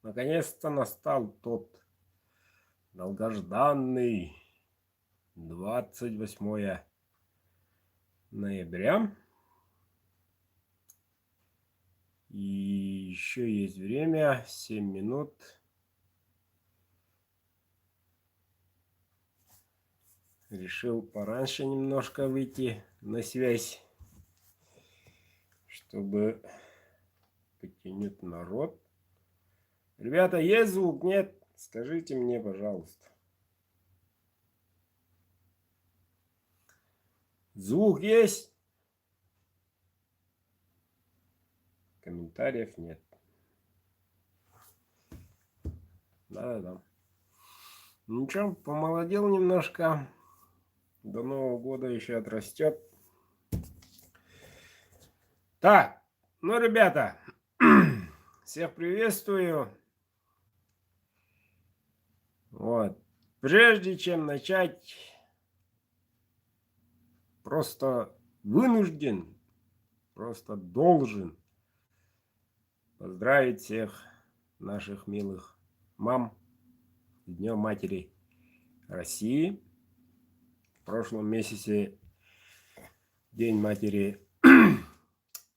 Наконец-то настал тот долгожданный 28 ноября. И еще есть время, 7 минут. Решил пораньше немножко выйти на связь, чтобы потянуть народ. Ребята, есть звук? Нет? Скажите мне, пожалуйста. Звук есть? Комментариев нет. Да-да-да. Ничего, помолодел немножко. До Нового года еще отрастет. Так, ну, ребята, всех приветствую. Вот. Прежде чем начать, просто вынужден, просто должен поздравить всех наших милых мам с Днем Матери России. В прошлом месяце День Матери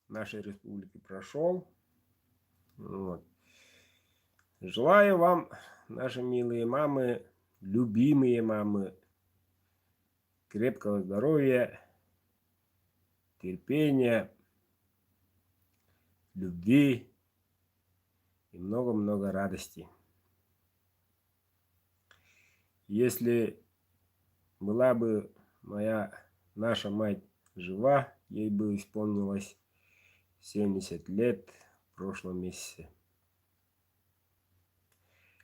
нашей республики прошел. Вот. Желаю вам, наши милые мамы, любимые мамы, крепкого здоровья, терпения, любви и много-много радости. Если была бы наша мать жива, ей бы исполнилось 70 лет в прошлом месяце.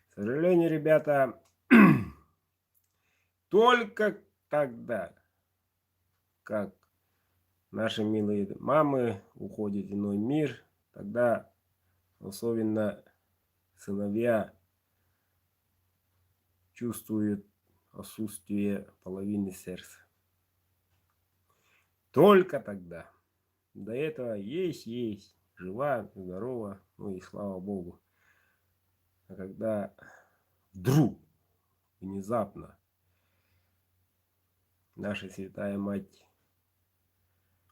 К сожалению, ребята, только тогда, как наши милые мамы уходят в иной мир, тогда особенно сыновья чувствуют отсутствие половины сердца. Только тогда. До этого есть, жива, здорова, ну и слава Богу. А когда вдруг, внезапно, наша Святая Мать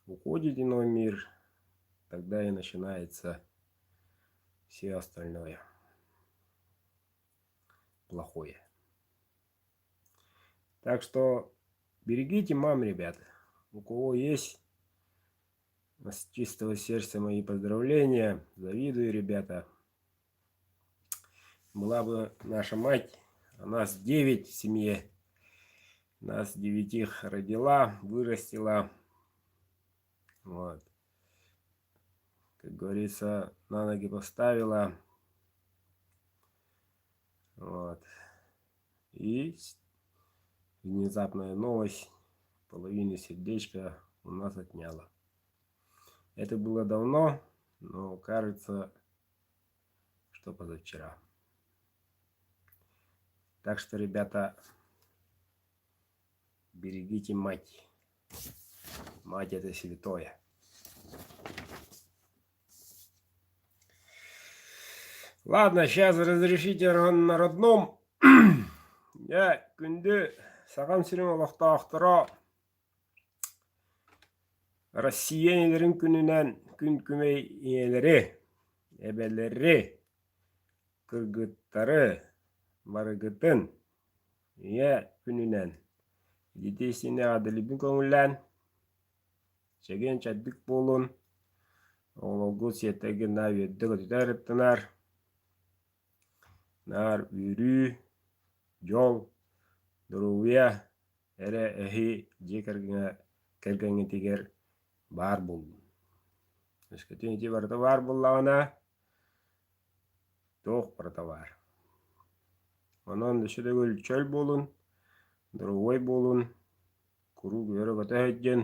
уходит в иной мир, тогда и начинается все остальное плохое. Так что берегите мам, ребята. У кого есть, с чистого сердца мои поздравления. Завидую, ребята. Была бы наша мать, а нас 9 в семье. Нас 9 родила, вырастила. Вот. Как говорится, на ноги поставила. Вот. И внезапная новость, половину сердечка у нас отняла. Это было давно, но кажется, что позавчера. Так что, ребята, берегите мать. Мать — это святое. Ладно, сейчас разрешите на родном. Я күнде саған сирен олақтақтыра Россия елерін күнінен күн күмей иелері, әбәлері, кыргыттары, барыгытын, ие күнінен. Едесіне адылыбын көңіллән, шеген чаддық болын, олығы сетегі наведді ғытытар ыттынар, нар үрі, жол, дұрувия, әрі әхи же кәргіңі тегер бар болын. Өскөтен ете барыта бар боллағына, тоқ барыта бар. Онын дүшідегі чөл болын, дұрувай болын, күру көрі көті өтген.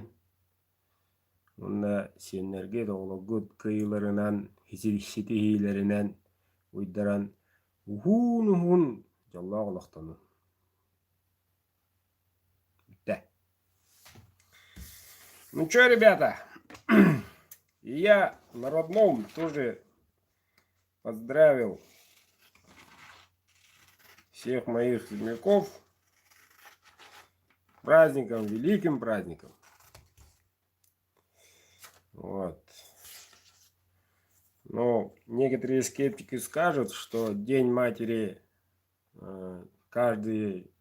Онына сенерге доғылығыт кыйларынан, хисирişsiti хейлерінен ұйдаран ухун жалла олақтаны. Ну что, ребята, я на родном тоже поздравил всех моих земляков праздником, великим праздником. Вот. Но некоторые скептики скажут, что День матери каждый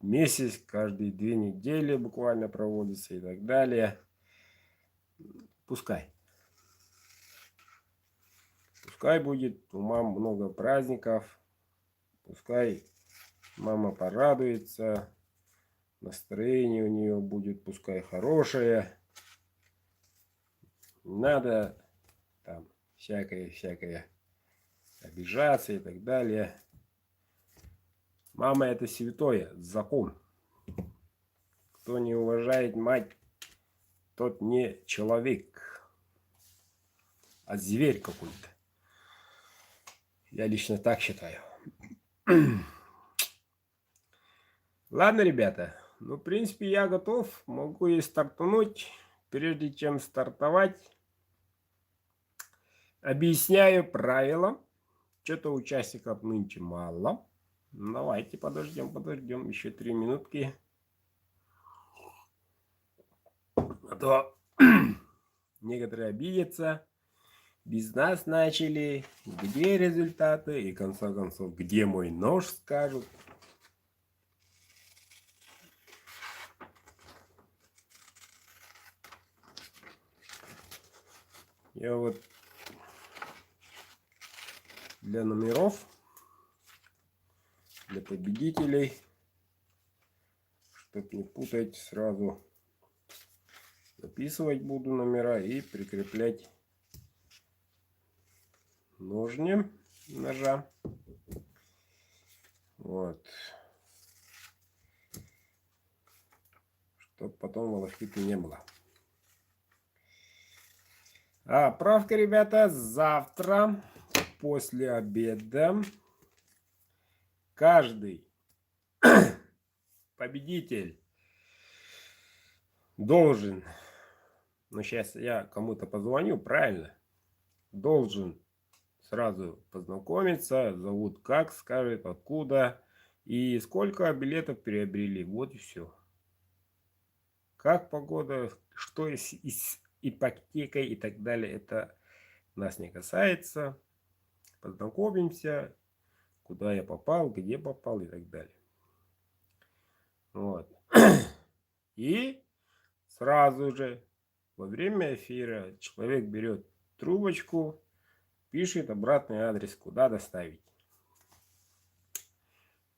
месяц, каждые 2 недели буквально проводится и так далее. Пускай. Пускай будет у мам много праздников. Пускай мама порадуется. Настроение у нее будет пускай хорошее. Не надо там всякое обижаться и так далее. Мама — это святое, закон. Кто не уважает мать, тот не человек, а зверь какой-то. Я лично так считаю. Ладно, ребята. Ну, в принципе, я готов. Могу и стартануть. Прежде чем стартовать, объясняю правила. Что-то участников нынче мало. Давайте подождем. Еще 3 минутки. А то некоторые обидятся. Без нас начали. Где результаты? И в конце концов, где мой нож, скажут. Я вот для номеров, для победителей, чтобы не путать, сразу записывать буду номера и прикреплять ножни ножа. Вот. Чтобы потом волокиты не было. А правка, ребята, завтра после обеда каждый победитель должен, ну сейчас я кому-то позвоню, правильно, должен сразу познакомиться, зовут как, скажет откуда и сколько билетов приобрели, вот и все. Как погода, что с ипотекой и так далее, это нас не касается. Познакомимся, куда я попал, где попал и так далее. Вот. И сразу же во время эфира человек берет трубочку, пишет обратный адрес, куда доставить.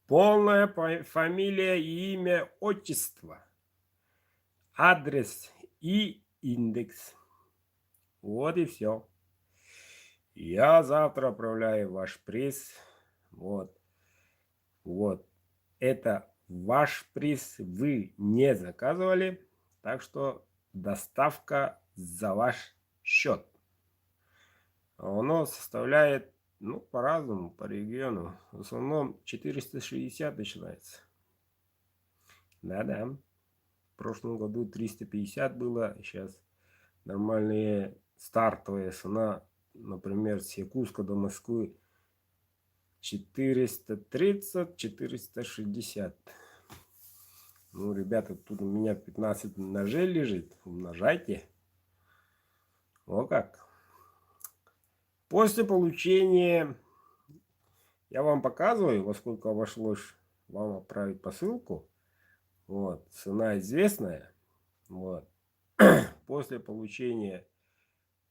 Полная фамилия, имя, отчество, адрес и индекс. Вот и все. Я завтра отправляю ваш приз. Вот. Это ваш приз. Вы не заказывали. Так что доставка за ваш счет. Оно составляет, ну, по-разному, по региону. В основном 460 начинается. Да-да. В прошлом году 350 было. Сейчас нормальные стартовые цена, например, с Якутска до Москвы 430-460. Ну, ребята, тут у меня 15 ножей лежит. Умножайте. О как. После получения я вам показываю, во сколько обошлось вам отправить посылку. Вот. Цена известная. Вот. После получения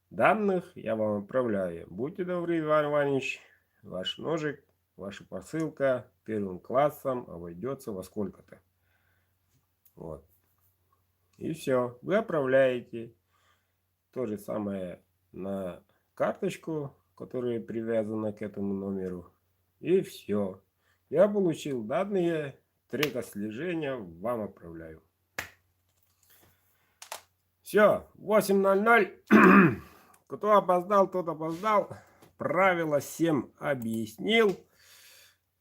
данных я вам отправляю. Будьте добры, Иван Иванович, ваш ножик, ваша посылка первым классом обойдется во сколько-то. Вот. И все. Вы отправляете то же самое на карточку, которая привязана к этому номеру. И все. Я получил данные, трек отслежения вам отправляю. Все, 8:00. Кто опоздал, тот опоздал. Правила всем объяснил.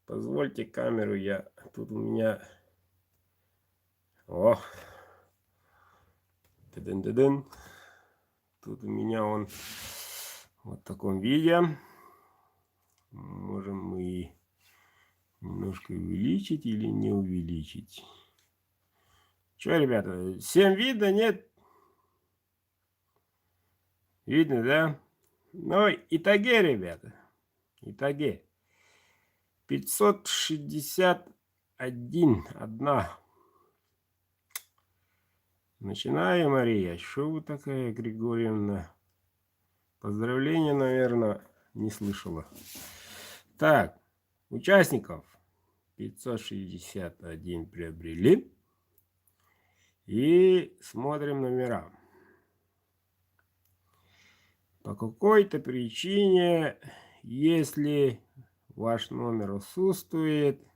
Позвольте камеру я... Тут у меня... О! Тыдын-тыдын. Тут у меня он вот в таком виде. Можем мы Немножко увеличить или не увеличить? Что, ребята, всем видно, нет? Видно, да? Ну, итоге, ребята, итоге. 561, одна. Начинаю, Мария. Что вы такая, Григорьевна? Поздравления, наверное, не слышала. Так, участников 561 приобрели. И смотрим номера. По какой-то причине, если ваш номер отсутствует,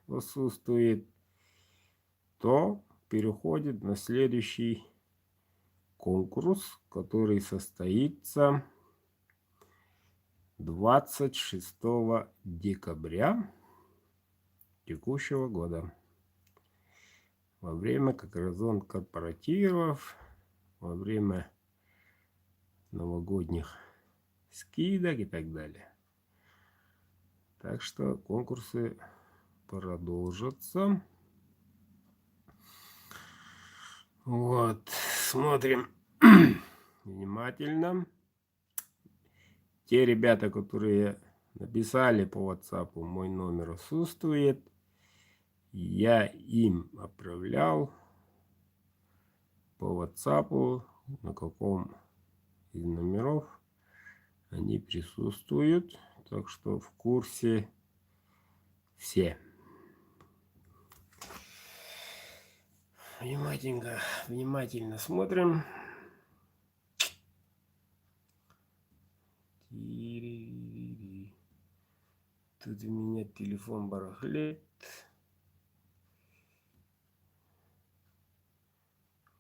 то переходит на следующий конкурс, который состоится 26 декабря текущего года. Во время как раз корпоративов, во время новогодних скидок и так далее. Так что конкурсы продолжатся. Вот, смотрим внимательно. Те ребята, которые написали по WhatsApp, мой номер отсутствует, я им отправлял по WhatsApp, на каком из номеров они присутствуют. Так что в курсе все. Внимательно смотрим. Тут у меня телефон барахлит.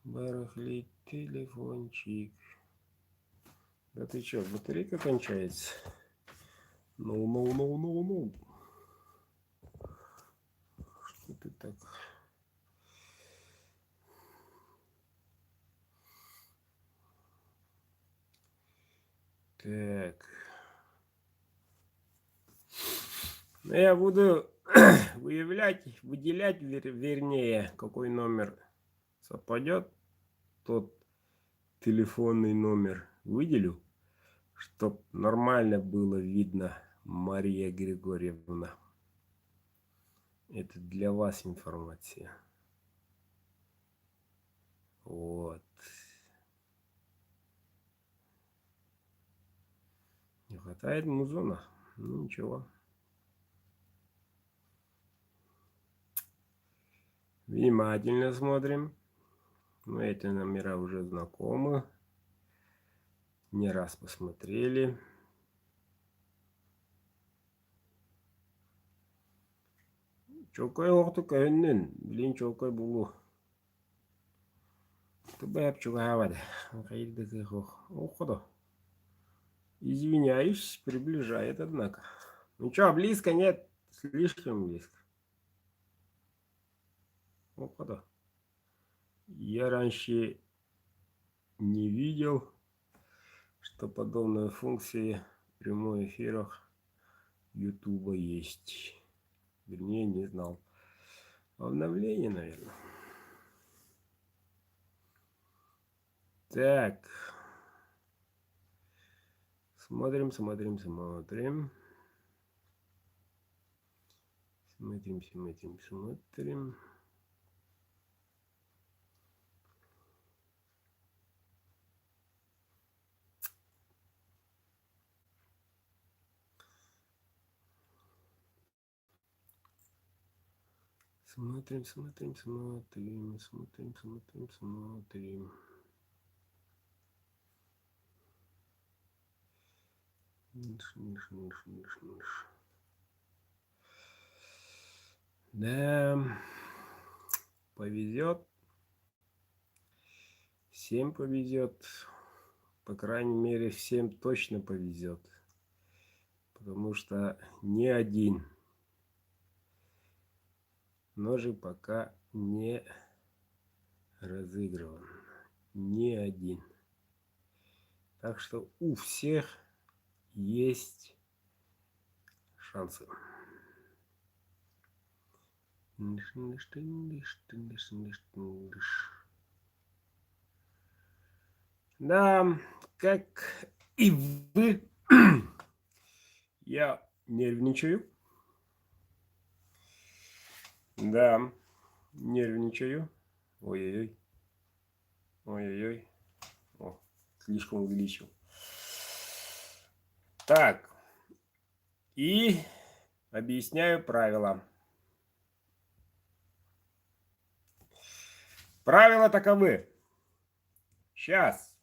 Барахлит телефончик. Да ты чё, батарейка кончается? No. Что ты так? Так. Я буду выделять, вернее, какой номер совпадет, тот телефонный номер выделю, чтоб нормально было видно, Мария Григорьевна. Это для вас информация. Вот. Не хватает музона. Ну ничего. Внимательно смотрим. Но эти номера уже знакомы. Не раз посмотрели. Чокай оқты көннен. Блин, чокай булу. Тубаяп чугавады. Хайдыгы хоқ. Извиняюсь, приближает, однако. Ну что, близко? Нет, слишком близко. Хоқ. Я раньше не видел, что подобная функция в прямых эфирах YouTube есть. Вернее, не знал. Обновление, наверное. Так. Смотрим. Смотрим. Смотрим. Да, повезет. Всем повезет. По крайней мере, всем точно повезет. Потому что ни один ножик пока не разыгрыван. Ни один. Так что у всех есть шансы. Да, как и вы, я нервничаю. Да, нервничаю. Ой-ой-ой. Ой-ой-ой. О, слишком увеличил. Так, и объясняю правила. Правила таковы. Сейчас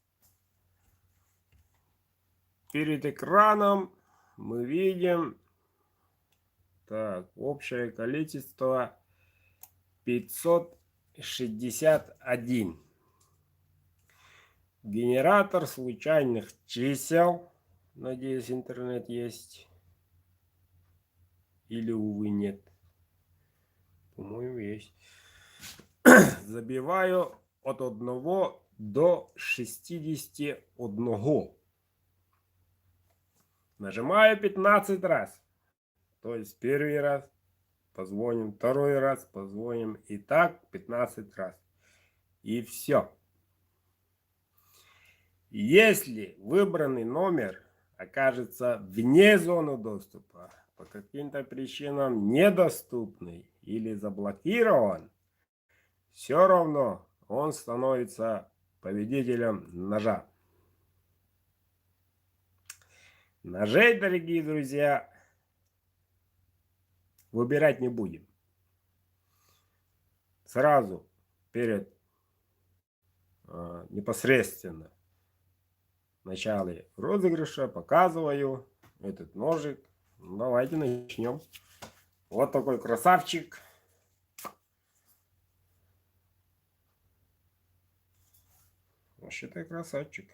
перед экраном мы видим, так, общее количество 561. Генератор случайных чисел. Надеюсь, интернет есть. Или, увы, нет. По-моему, есть. Забиваю от 1 до 61. Нажимаю 15 раз. То есть первый раз позвоним, второй раз позвоним. И так 15 раз. И все. Если выбранный номер окажется вне зоны доступа, по каким-то причинам недоступный или заблокирован, все равно он становится победителем ножа. Ножей, дорогие друзья, выбирать не будем. Сразу перед непосредственно начале розыгрыша показываю этот ножик. Давайте начнем. Вот такой красавчик. Вообще-то красавчик.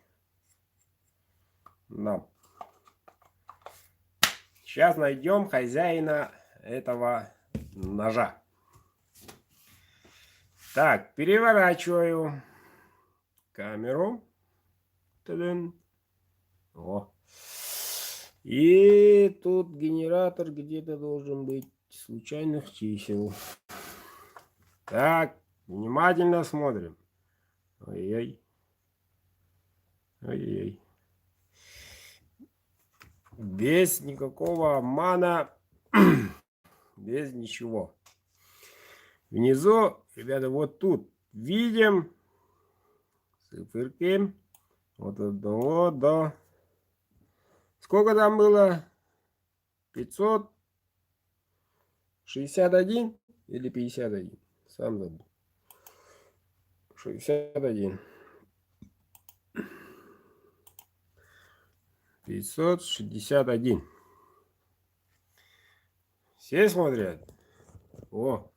Да. Сейчас найдем хозяина этого ножа. Так, переворачиваю камеру. Та-дын. О. И тут генератор где-то должен быть случайных чисел. Так, внимательно смотрим. Ой-ой. Ой-ой. Без никакого обмана, без ничего. Внизу, ребята, вот тут видим циферки от 1 до... Сколько там было? 561 или 51? Сам забыл. 61. 561. Все смотрят? О,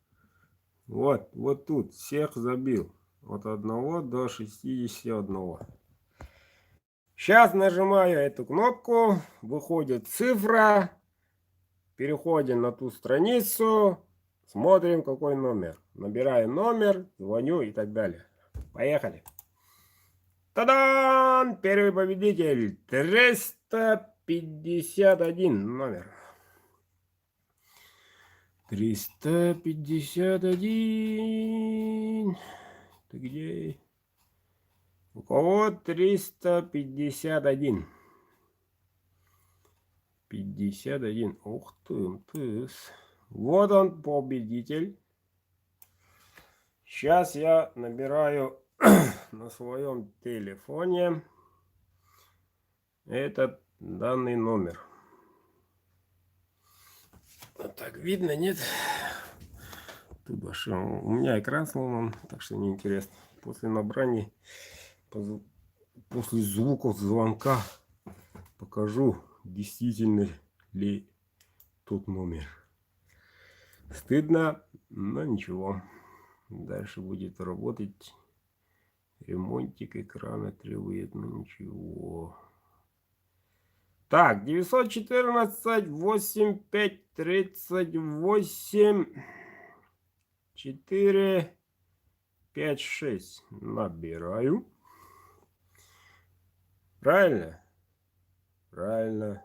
вот тут всех забил. От 1 до 61. Сейчас нажимаю эту кнопку, выходит цифра, переходим на ту страницу, смотрим какой номер. Набираю номер, звоню и так далее. Поехали. Та-дам! Первый победитель. 351 номер. 351. Ты где? У кого 351? 51. Ух ты. Вот он, победитель. Сейчас я набираю на своем телефоне этот данный номер. Вот так видно, нет? Ты большой. У меня экран сломан, так что неинтересно. После набрания, после звуков звонка покажу, действительно ли тот номер. Стыдно, но ничего. Дальше будет работать. Ремонтик экрана требует, но ничего. Так, 914 85 38 4 5 6. Набираю. Правильно? Правильно.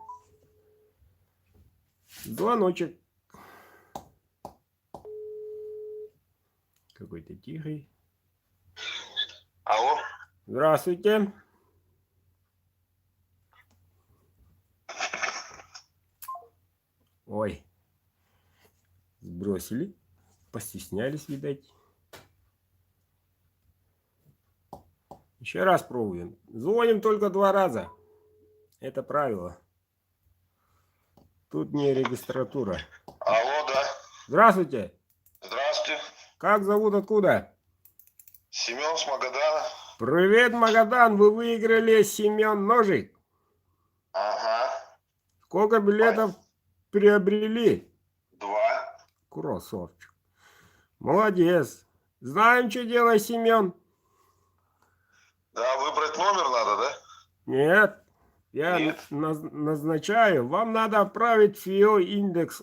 Звоночек. какой-то тихий. Алло. Здравствуйте. Ой. Сбросили. Постеснялись, видать. Еще раз пробуем. Звоним только 2 раза. Это правило. Тут не регистратура. Алло, да. Здравствуйте. Здравствуйте. Как зовут, откуда? Семен с Магадана. Привет, Магадан. Вы выиграли, Семен, ножик. Ага. Сколько билетов приобрели? 2. Красавчик. Молодец. Знаем, что делать, Семен? Да, выбрать номер надо, да? Нет. Я Нет. назначаю. Вам надо отправить ФИО индекс.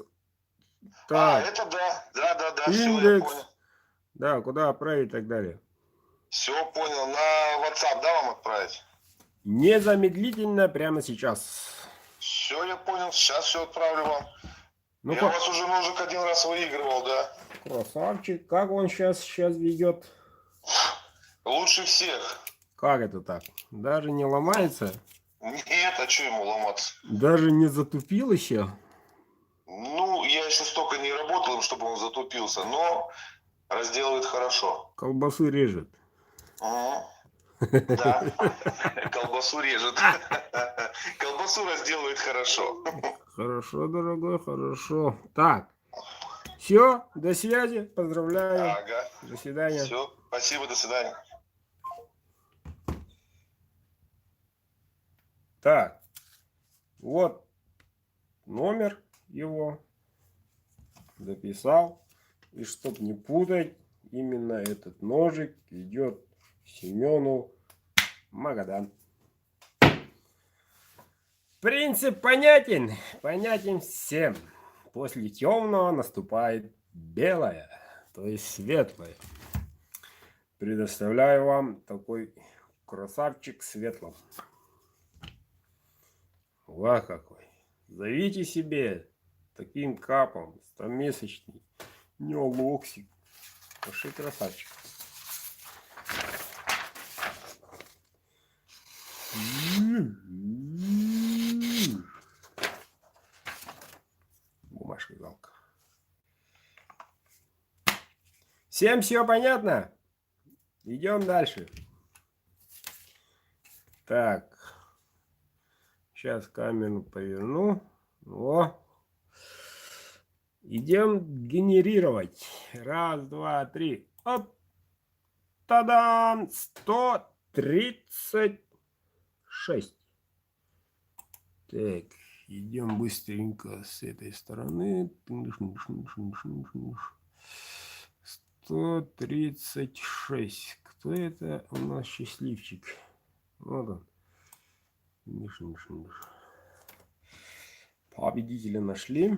А, Так, это да. Да, все, я индекс. понял. Да, куда отправить и так далее. Все, понял. На WhatsApp, да, вам отправить? Незамедлительно прямо сейчас. Все, я понял. Сейчас все отправлю вам. Ну Я у как? вас уже ножик 1 раз выигрывал, да? Красавчик. Как он сейчас ведет? Лучше всех. Как это так? Даже не ломается? Нет, а что ему ломаться? Даже не затупил еще? Ну, я еще столько не работал, чтобы он затупился, но разделывает хорошо. Колбасу режет. Угу. Да, колбасу режет. Колбасу разделывает хорошо. Хорошо, дорогой, хорошо. Так, все, до связи, поздравляю. Ага. До свидания. Все, спасибо, до свидания. Так, вот номер его записал. И чтоб не путать, именно этот ножик идет Семену Магадан. Принцип понятен, понятен всем. После темного наступает белое, то есть светлое. Предоставляю вам такой красавчик светлым. Ва какой. Зовите себе таким капом 100-месячный неолоксик. Пошли красавчик. Бумажка жалко. Всем все понятно? Идем дальше. Так. Сейчас камеру поверну. О. Идем генерировать. Раз, два, три. Оп. Та-дам! 136. Так, идем быстренько с этой стороны. 136. Кто это у нас счастливчик? Вот он. Победителя нашли.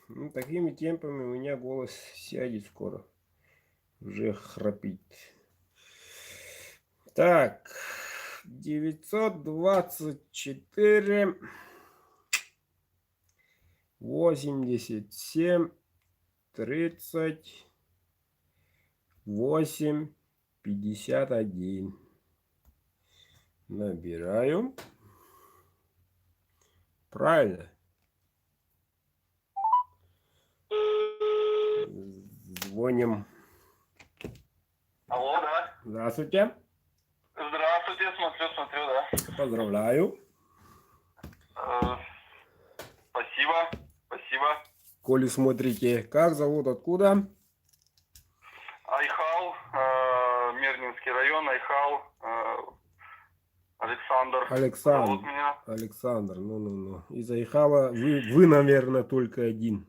Ну, такими темпами у меня голос сядет скоро. Уже храпит. Так. 924 87 38 51. Набираю. Правильно. Звоним. Алло, да. Здравствуйте. Здравствуйте, смотрю, да. Поздравляю. Спасибо. Коли смотрите, как зовут, откуда? Айхал, Мирнинский район, Айхал, Александр. Александр. Зовут меня. Александр, ну. Из Айхала вы, наверное, только один.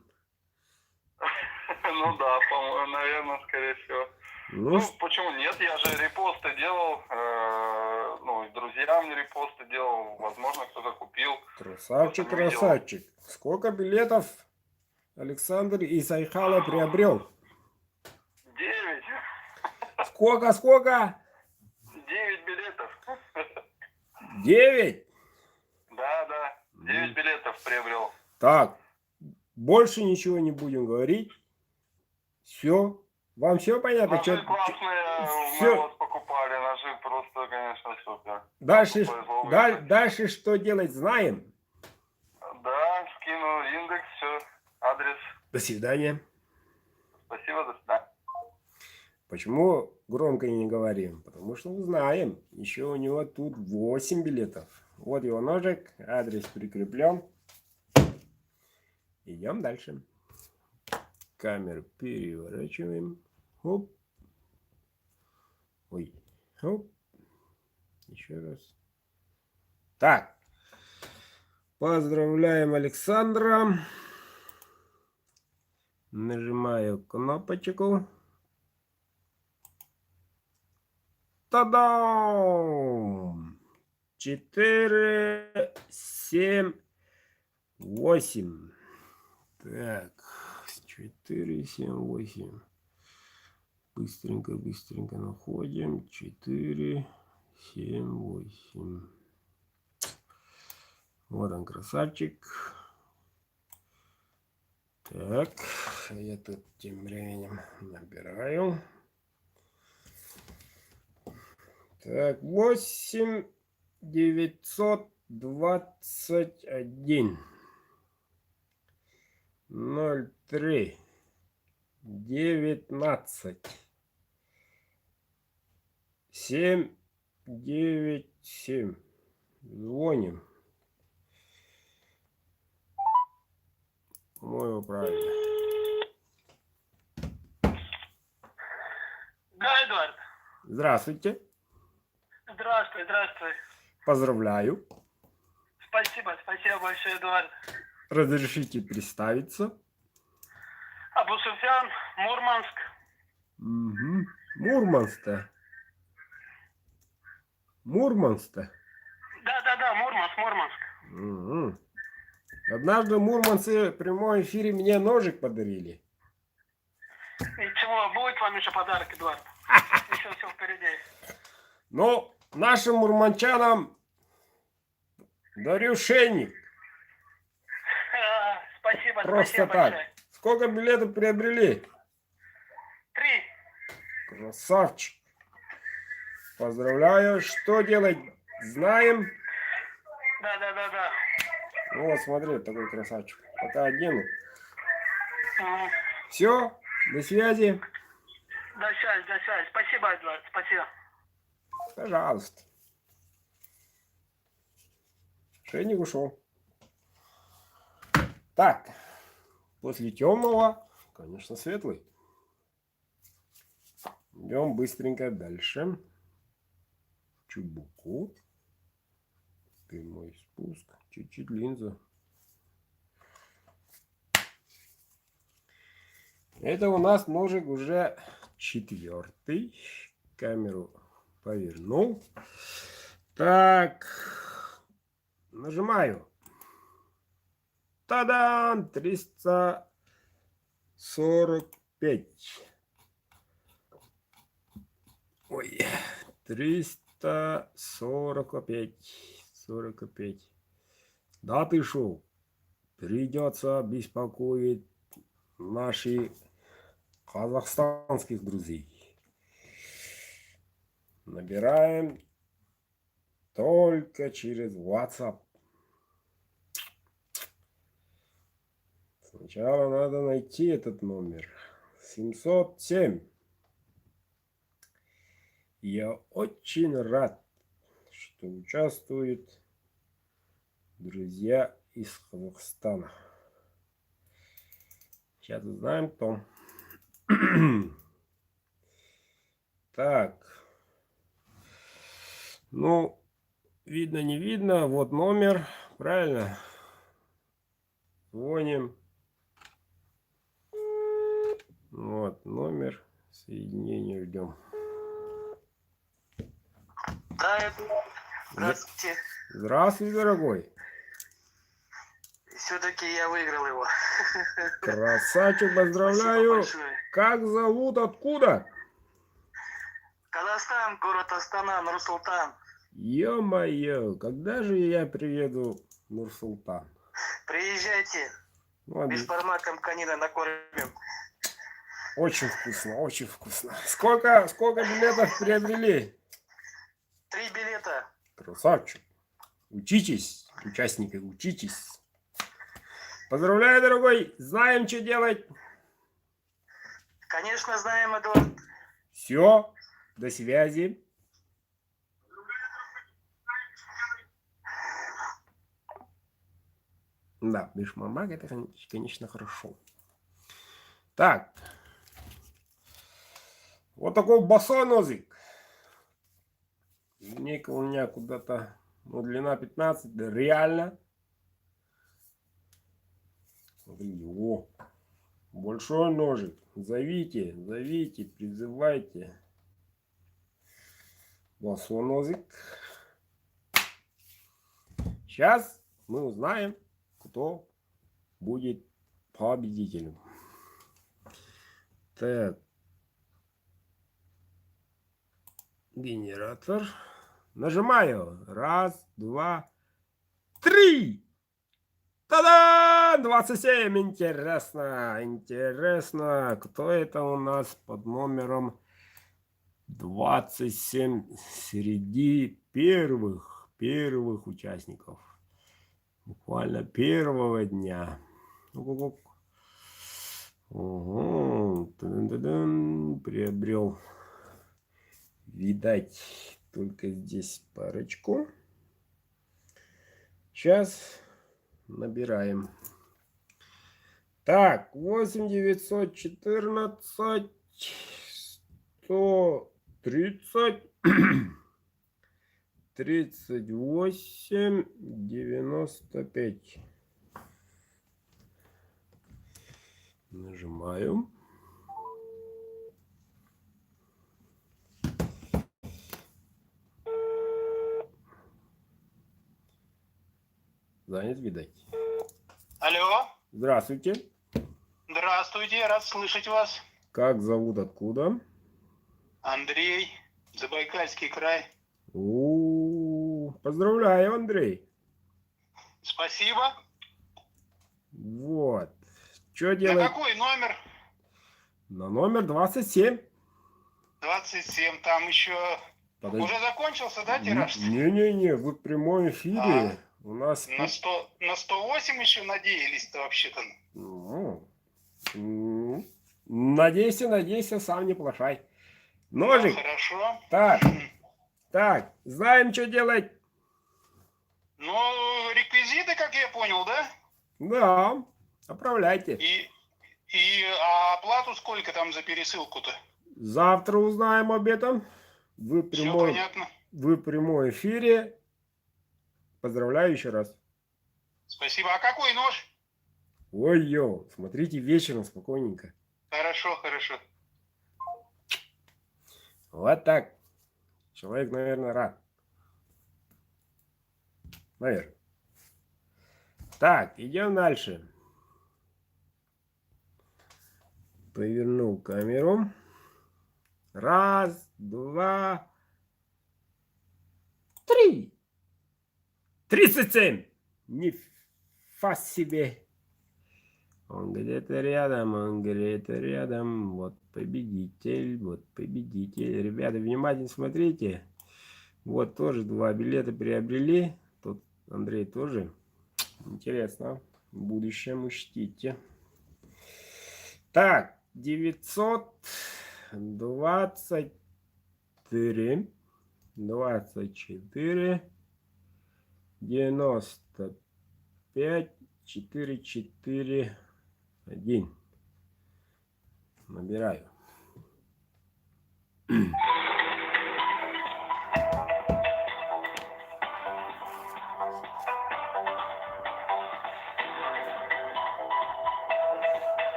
Ну да, по-моему, наверное, скорее всего. Ну, почему нет? Я же репосты делал, ну, и друзьям репосты делал, возможно, кто-то купил. Красавчик, красавчик. Сколько билетов Александр из Айхала приобрел? 9. Сколько? 9 билетов. 9? Да, 9 билетов приобрел. Так, больше ничего не будем говорить. Все, Вам все понятно? Ножи классные, мы Все. вот покупали, ножи просто, конечно, супер. Дальше, Повезло выиграть. дальше что делать, знаем. Да, скину индекс, все, адрес. До свидания. Спасибо, до свидания. Почему громко не говорим? Потому что узнаем. Еще у него тут 8 билетов. Вот его ножик, адрес прикреплен. Идем дальше. Камеру переворачиваем. Оп. Ой. Оп. Еще раз. Так. Поздравляем Александра. Нажимаю кнопочку. Та-дам! 4, 7, 8. Так, 4, 7, 8. Быстренько находим. 4, 7, 8. Вот он, красавчик. Так, я тут тем временем набираю. Так, 8 921 03 19 797. Звоним. По-моему, правильно. Да, Эдуард. Здравствуйте. Здравствуй, здравствуй. Поздравляю. Спасибо большое, Эдуард. Разрешите представиться? Абу Суфян, Мурманск. Угу. Мурманск-то. Мурманск-то. Да, Мурманск. Угу. Однажды мурманцы в прямом эфире мне ножик подарили. Ничего, будет вам еще подарок, Эдуард. Еще все впереди. Ну, нашим мурманчанам дарю шейник. Спасибо, Просто спасибо так. большое. Сколько билетов приобрели? 3. Красавчик. Поздравляю. Что делать? Знаем. Да. Ну вот, смотри, такой красавчик. Пока одену. Мгм. Все. До связи. До связи. Спасибо, Эдуард, спасибо. Пожалуйста. Шейник ушел. Так. После темного, конечно, светлый. Идем быстренько дальше. Чубуку. Прямой спуск. Чуть-чуть линза. Это у нас ножик уже 4. Камеру повернул. Так. Нажимаю. Та-дам! 345. Ой. 345. Да ты шо? Придется беспокоить наших казахстанских друзей. Набираем только через WhatsApp. Сначала надо найти этот номер. 707. Я очень рад, что участвуют друзья из Казахстана. Сейчас узнаем, кто. Так. Ну, видно, не видно. Вот номер. Правильно? Звоним. Вот номер. Соединение ждем. Да, Эдуард. Здравствуйте. Здравствуй, дорогой. Все-таки я выиграл его. Красавчик, Спасибо поздравляю. большое. Как зовут, откуда? Казахстан, город Астана, Нур-Султан. Ё-моё, когда же я приеду в Нур-Султан? Приезжайте. Вот, Бешбармаком конина накормим. Очень вкусно, очень вкусно. Сколько билетов приобрели? 3 билета. Красавчик. Учитесь, участники, учитесь. Поздравляю, дорогой. Знаем, что делать. Конечно, знаем, Эдуард. Все. До связи. Да, бешмамак это, конечно, хорошо. Так. Вот такой босонозик. Линейка у меня куда-то, ну, длина 15, да, реально. Смотри, о, большой ножик. Зовите, зовите, призывайте. Босонозик. Сейчас мы узнаем, кто будет победителем. Так. Генератор. Нажимаю. Раз, два, три. Та-да! 27. Интересно. Интересно, кто это у нас под номером 27 среди первых участников. Буквально первого дня. Угу. Приобрел. Видать, только здесь парочку. Сейчас набираем. Так, 8914 130 38 95. Нажимаю. Занят, видать. Алло. Здравствуйте. Здравствуйте, рад слышать вас. Как зовут, откуда? Андрей, Забайкальский край. Поздравляю, Андрей. Спасибо. Вот. Что На делать? какой номер? На номер 27. 27, там еще... Подожди. Уже закончился, да, тираж? Не-не-не, вы в прямом эфире. У нас... На 108 еще надеялись-то вообще-то. Надейся, сам не плашай. Ножик. Ну, хорошо. Так, знаем, что делать. Ну, реквизиты, как я понял, да? Да, отправляйте. А оплату сколько там за пересылку-то? Завтра узнаем об этом. Все понятно. Вы в прямом эфире. Поздравляю еще раз. Спасибо. А какой нож? Ой-ё, смотрите вечером спокойненько. Хорошо. Вот так. Человек, наверное, рад. Наверное. Так, идем дальше. Повернул камеру. Раз, два, три. 37. Нифига себе. Он где-то рядом, Вот победитель, Ребята, внимательно смотрите. Вот тоже 2 билета приобрели. Тут Андрей тоже. Интересно. В будущем учтите. Так, 923 24 95 441. Набираю.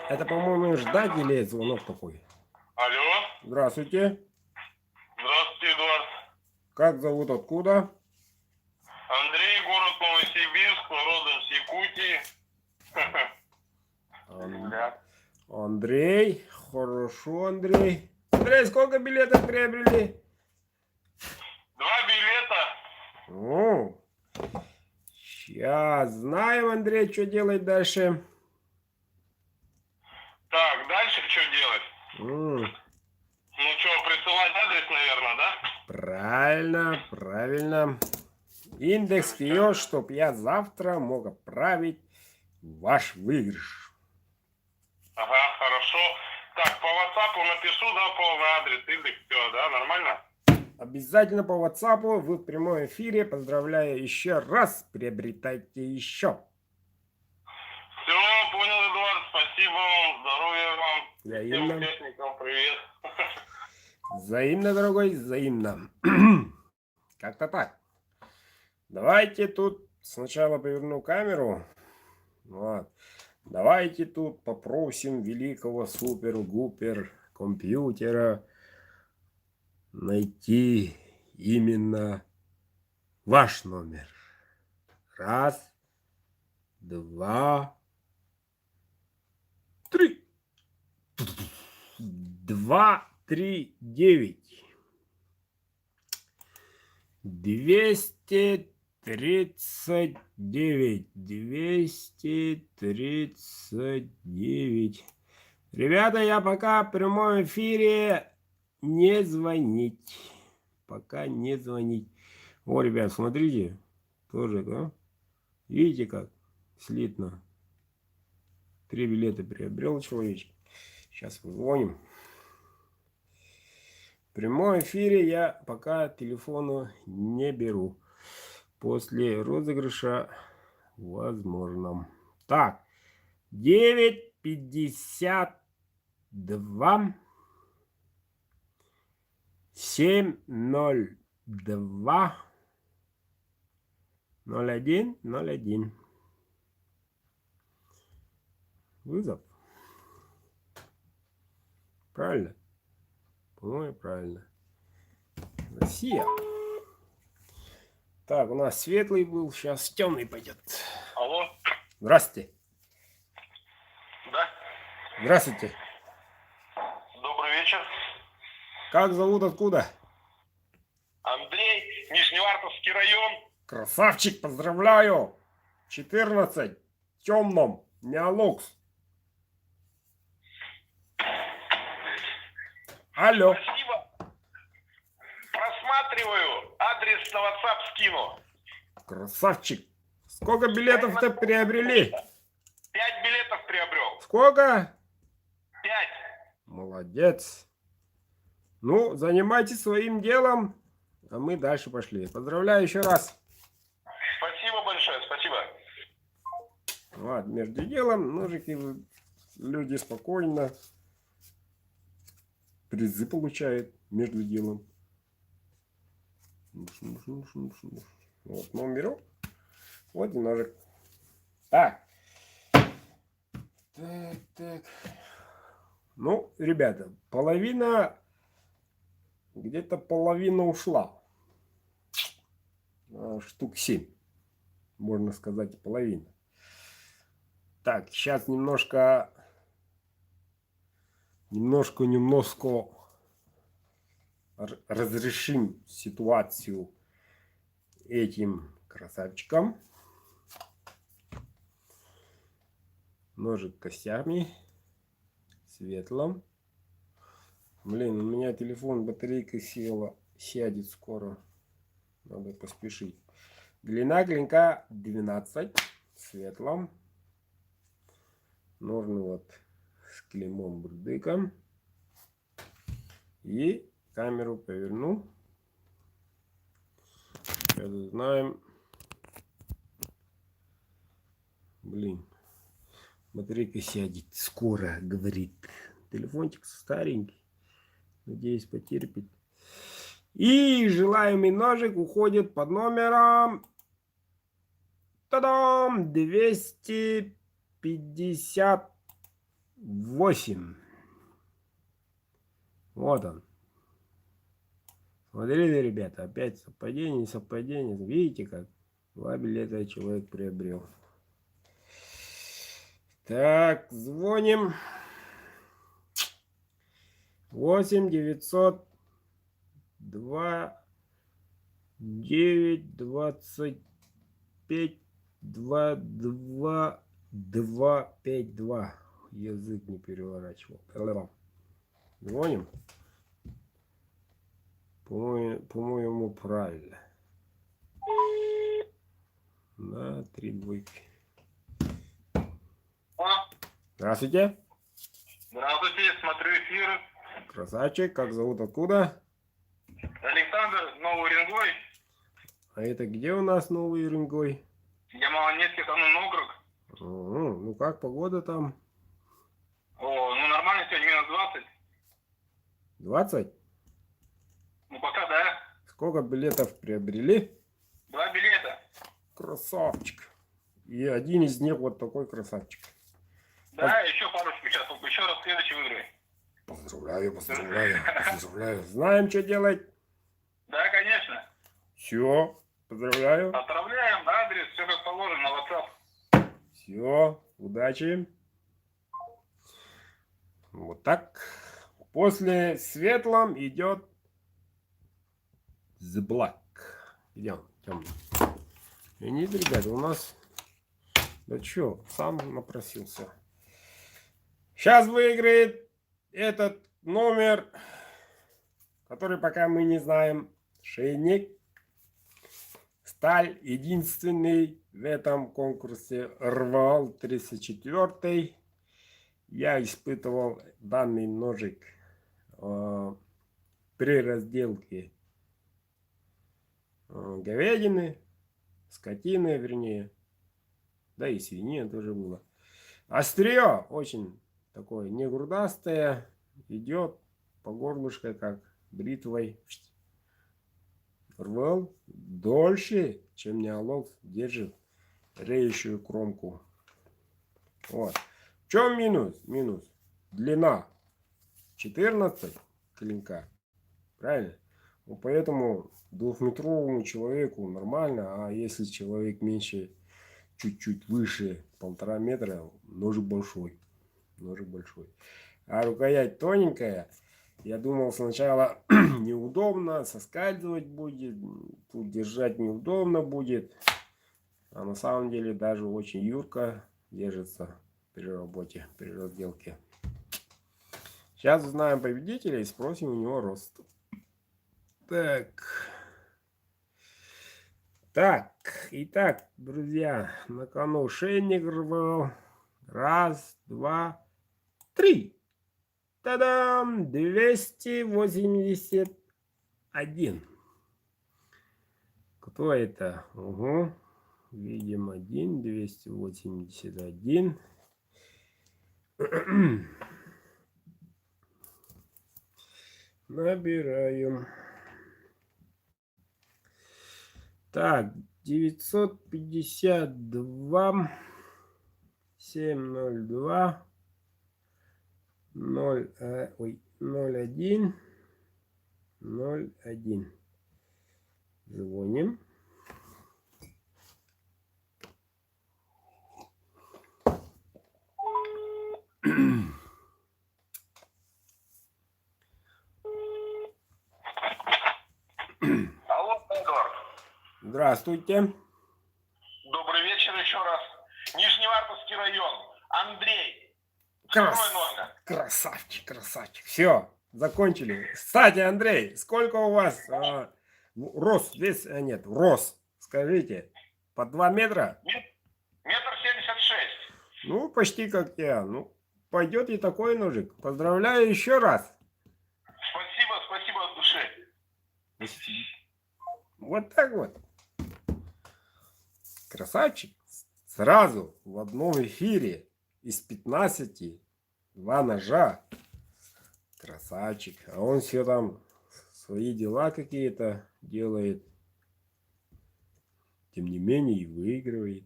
Это, по-моему, ждать или звонок такой? Алло. Здравствуйте. Здравствуйте, Эдуард. Как зовут, откуда? Андрей, город Новосибирск, родом с Якутии. Андрей, хорошо, Андрей. Андрей, сколько билетов приобрели? 2 билета. Сейчас знаем, Андрей, что делать дальше. Так, дальше что делать? М, Ну что, присылать адрес, наверное, да? Правильно, правильно. Индекс ее, чтоб я завтра мог отправить ваш выигрыш. Ага, хорошо. Так, по WhatsApp напишу, да, полный адрес, индекс, все, да, нормально? Обязательно по WhatsApp, вы в прямом эфире. Поздравляю еще раз. Приобретайте еще. Все, понял, Эдуард, спасибо вам, здоровья вам. Всем Взаимно. участникам привет. Взаимно, дорогой, взаимно. Как-то так. Давайте тут сначала поверну камеру. Вот. Давайте тут попросим великого супер-гупер компьютера найти именно ваш номер. Раз, два, три. 239. 239. 239. Ребята, я пока в прямом эфире, не звонить. Пока не звонить. О, ребят, смотрите. Тоже, да? Видите как? Слитно. 3 билета приобрел человечек. Сейчас вызвоним. В прямом эфире я пока телефону не беру. После розыгрыша возможно. Так. 952 702 0101. Вызов. Правильно? По-моему, правильно. Россия. Так, у нас светлый был, сейчас темный пойдет. Алло? Здравствуйте. Да? Здравствуйте. Добрый вечер. Как зовут, откуда? Андрей, Нижневартовский район. Красавчик, поздравляю. 14. Темном. Неолокс. Алло. Спасибо. Просматриваю. Адрес на WhatsApp скину. Красавчик. Сколько билетов-то приобрели? 5 билетов приобрел. Сколько? 5. Молодец. Ну, занимайтесь своим делом, а мы дальше пошли. Поздравляю еще раз. Спасибо большое, спасибо. Вот, между делом, ножики, люди спокойно призы получают между делом. Вот номерок. Вот и ножик. Так. Так. Ну, ребята, половина, где-то половина ушла. Штук 7. Можно сказать, половина. Так, сейчас немножко разрешим ситуацию этим красавчикам. Ножик костями. Светлым. Блин, у меня телефон, батарейка села. Сядет скоро. Надо поспешить. Длина клинка 12. Светлым. Ножны вот с клеймом бурдыка. И камеру поверну. Сейчас узнаем. Блин. Батарейка сядет скоро, говорит. Телефончик старенький. Надеюсь, потерпит. И желаемый ножик уходит под номером. Та-дам! 258. Вот он. Смотрите, ребята, опять совпадение. Видите, как 2 билета человек приобрел. Так, звоним. 8 902 9 25 22 252. Язык не переворачивал. Звоним? По-моему, правильно. Да, 3 двойки. А? Здравствуйте. Здравствуйте, смотрю эфир. Красавчик, как зовут, откуда? Александр, Новый Уренгой. А это где у нас Новый Уренгой? Ямало-Ненецкий автономный округ. Ну как, погода там? О, ну нормально, сегодня минус 20. 20? Ну пока да. Сколько билетов приобрели? 2 билета. Красавчик. И один из них вот такой красавчик. Да, еще парочку сейчас. Еще раз следующий выиграю. Поздравляю. Знаем, что делать. Да, конечно. Все, поздравляю. Отправляем адрес, все как положено, на WhatsApp. Все, удачи. Вот так. После светлом идет The Black. Идем, темный. И нет, ребята, у нас... Да что, сам напросился. Сейчас выиграет этот номер, который пока мы не знаем. Шейник. Сталь единственный в этом конкурсе рвал 34-й. Я испытывал данный ножик при разделке говядины, скотины, вернее. Да и свинина тоже было. Острие очень такое не грудастое. Идет по горлышко, как бритвой. Рвал дольше, чем неолог держит реющую кромку. Вот. В чем минус? Минус. Длина 14 клинка. Правильно? Ну, поэтому двухметровому человеку нормально, а если человек меньше, чуть-чуть выше 1,5 метра, ножик большой. Ножик большой. А рукоять тоненькая. Я думал сначала неудобно, соскальзывать будет, тут держать неудобно будет. А на самом деле даже очень юрко держится при работе, при разделке. Сейчас узнаем победителя и спросим у него рост. Итак, друзья, на кону шейник рвал. 1, 2, 3. Та-дам! 281. Кто это? Угу. Видим 1, 281. Набираем. Так, 952 702 01 01. Звоним. Алло, Эдвард. Здравствуйте. Добрый вечер еще раз. Нижневартовский район. Андрей. Второй номер. Красавчик. Все, закончили. Кстати, Андрей, сколько у вас рост? Рост. Скажите, по 2 метра? 1,76 метра. Ну, почти как я. Ну, пойдет и такой ножик. Поздравляю еще раз. Спасибо от души. Вот так вот. Красавчик. Сразу в одном эфире из 15 2 ножа. Красавчик. А он все там свои дела какие-то делает. Тем не менее и выигрывает.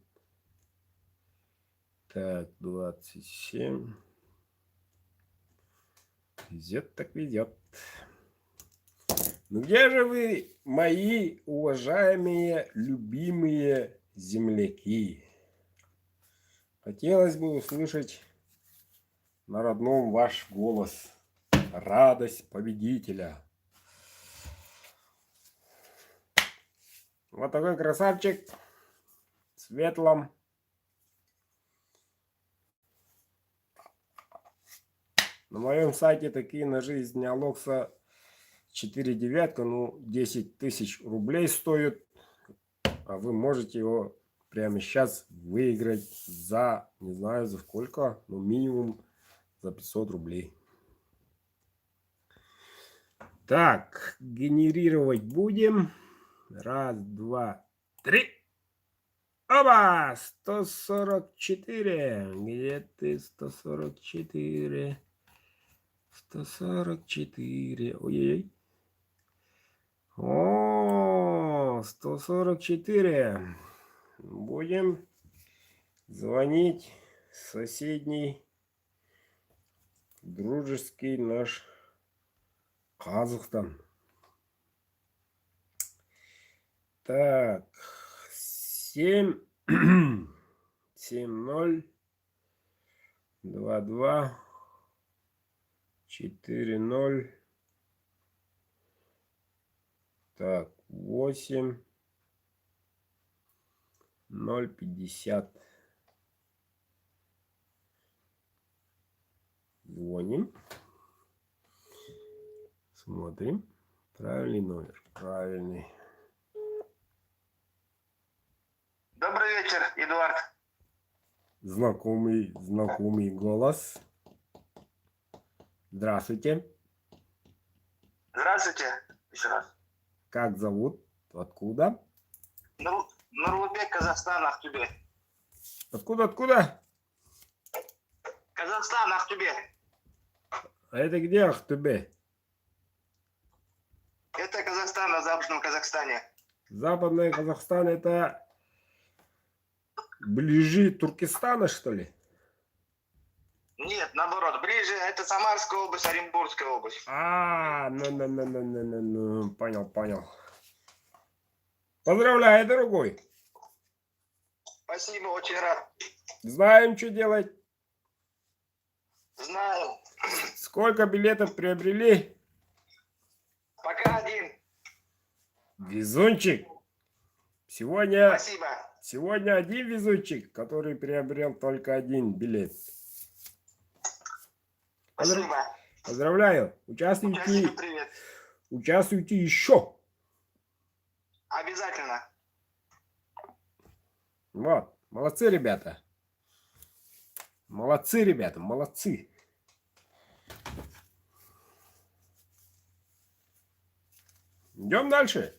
Так, 27. Везет так везет. Ну где же вы, мои уважаемые, любимые земляки? Хотелось бы услышать на родном ваш голос. Радость победителя. Вот такой красавчик в светлом. На моем сайте такие ножи из Неолокса 4 девятка, ну 10 тысяч рублей стоят. А вы можете его прямо сейчас выиграть за, не знаю за сколько, но минимум за 500 рублей. Так, генерировать будем. Раз, два, три. Оба! 144. Где ты? 144. 144. Ой-ой-ой. О, 144. Будем звонить в соседний дружеский наш Казахстан. Так, 7, 7-0, 2-2, 4-0. Так, 8, 0,50. Звоним. Смотрим. Правильный номер. Правильный. Добрый вечер, Эдуард. Знакомый голос. Здравствуйте. Здравствуйте. Еще раз. Как зовут? Откуда? Нурлубек, Казахстан, Ахтубе. Откуда? Казахстан, Ахтубе. А это где Ахтубе? Это Казахстан, на Западном Казахстане. Западный Казахстан это ближе Туркестана, что ли? Нет, наоборот, ближе это Самарская область, Оренбургская область. Ну, понял. Поздравляю, дорогой. Спасибо, очень рад. Знаем, что делать. Знаю. Сколько билетов приобрели? Пока один. Везунчик. Сегодня Спасибо. один везунчик, который приобрел только один билет. Спасибо. Поздравляю. Участнику привет. Участвуйте еще. Обязательно. Вот. Молодцы, ребята. Молодцы. Идем дальше.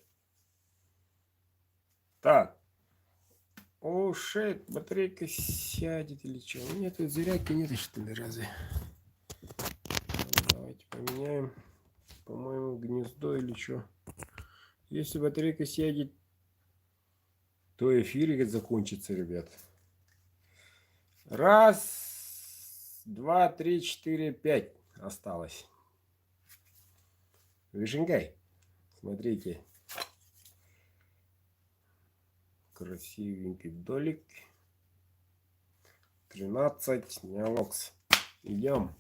Так. О, шит, батарейка сядет или что? Нет, тут зарядки нет, что ли, разве? Давайте поменяем. По-моему, гнездо или что. Если батарейка сядет, то эфир закончится, ребят. Раз, два, три, четыре, пять осталось. Вишенкой. Смотрите. Красивенький долик. 13. Неолокс. Идем.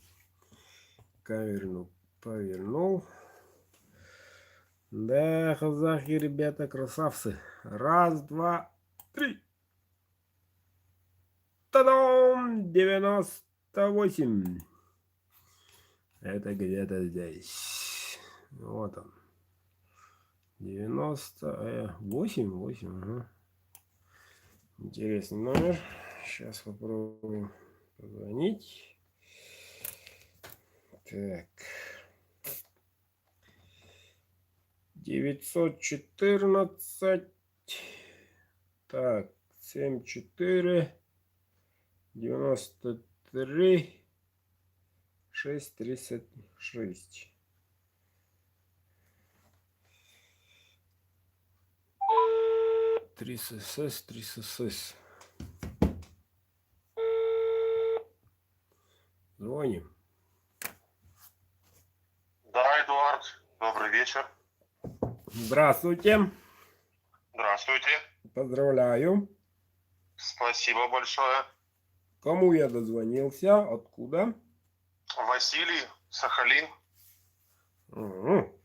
Каверну повернул. Да, казахи, ребята, красавцы. Раз, два, три. Та-дам! 98. Это где-то здесь. Вот он. 98. Ага. Интересный номер. Сейчас попробуем позвонить. Так. 914. Так. 74. 93. 636. Три СС. Звоним. Да, Эдуард, добрый вечер. Здравствуйте. Здравствуйте. Поздравляю. Спасибо большое. Кому я дозвонился? Откуда? Василий, Сахалин. Угу.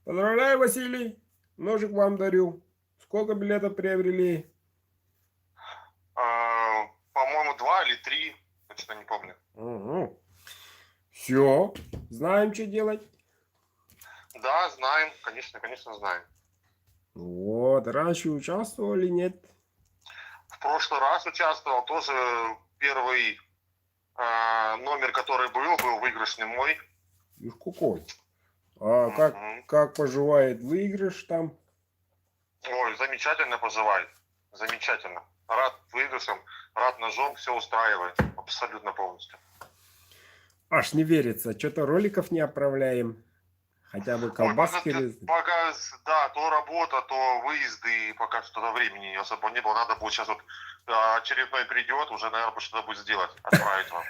Поздравляю, Василий. Ножик вам дарю. Сколько билетов приобрели? По-моему, 2 или 3. Точно не помню. Угу. Все, знаем, что делать. Да, знаем, конечно знаем. Вот, раньше участвовали, нет? В прошлый раз участвовал, тоже первый номер, который был выигрышный мой. Их какой? А Мгм. как поживает выигрыш там? Ой, замечательно поживает. Замечательно. Рад выигрышем, рад ножом, все устраивает. Абсолютно полностью. Аж не верится, что-то роликов не отправляем. Хотя бы Ой, колбаски. да, то работа, то выезды, и пока что-то времени особо не было. Надо будет сейчас вот очередной придет, уже, наверное, что-то будет сделать, отправить вам.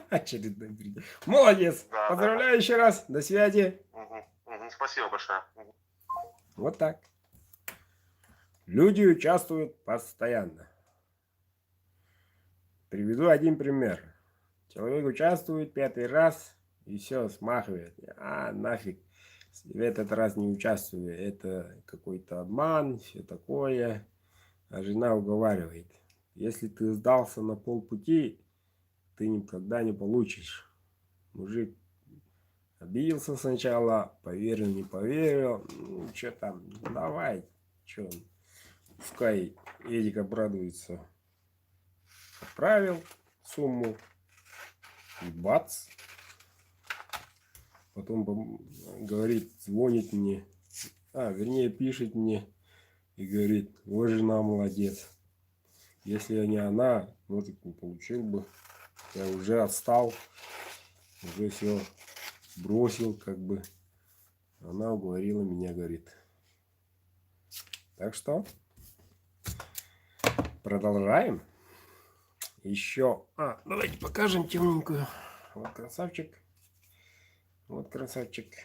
Очередной бред. Молодец. Да, Поздравляю еще раз. До связи. Спасибо большое. Вот так. Люди участвуют постоянно. Приведу один пример. Человек участвует 5-й раз и все, смахивает. А, нафиг. В этот раз не участвую. Это какой-то обман, все такое. А жена уговаривает. Если ты сдался на полпути, ты никогда не получишь. Мужик обиделся сначала, поверил, не поверил. Ну, что там, давай. Что, пускай Эдик обрадуется. Отправил сумму. И бац. Потом говорит, звонит мне. Вернее, пишет мне. И говорит, вот жена молодец. Если не она, ну так не получил бы. Я уже отстал. Уже все бросил, как бы. Она уговорила меня, говорит. Так что продолжаем. Еще. Давайте покажем темненькую. Вот красавчик. Вот красавчик.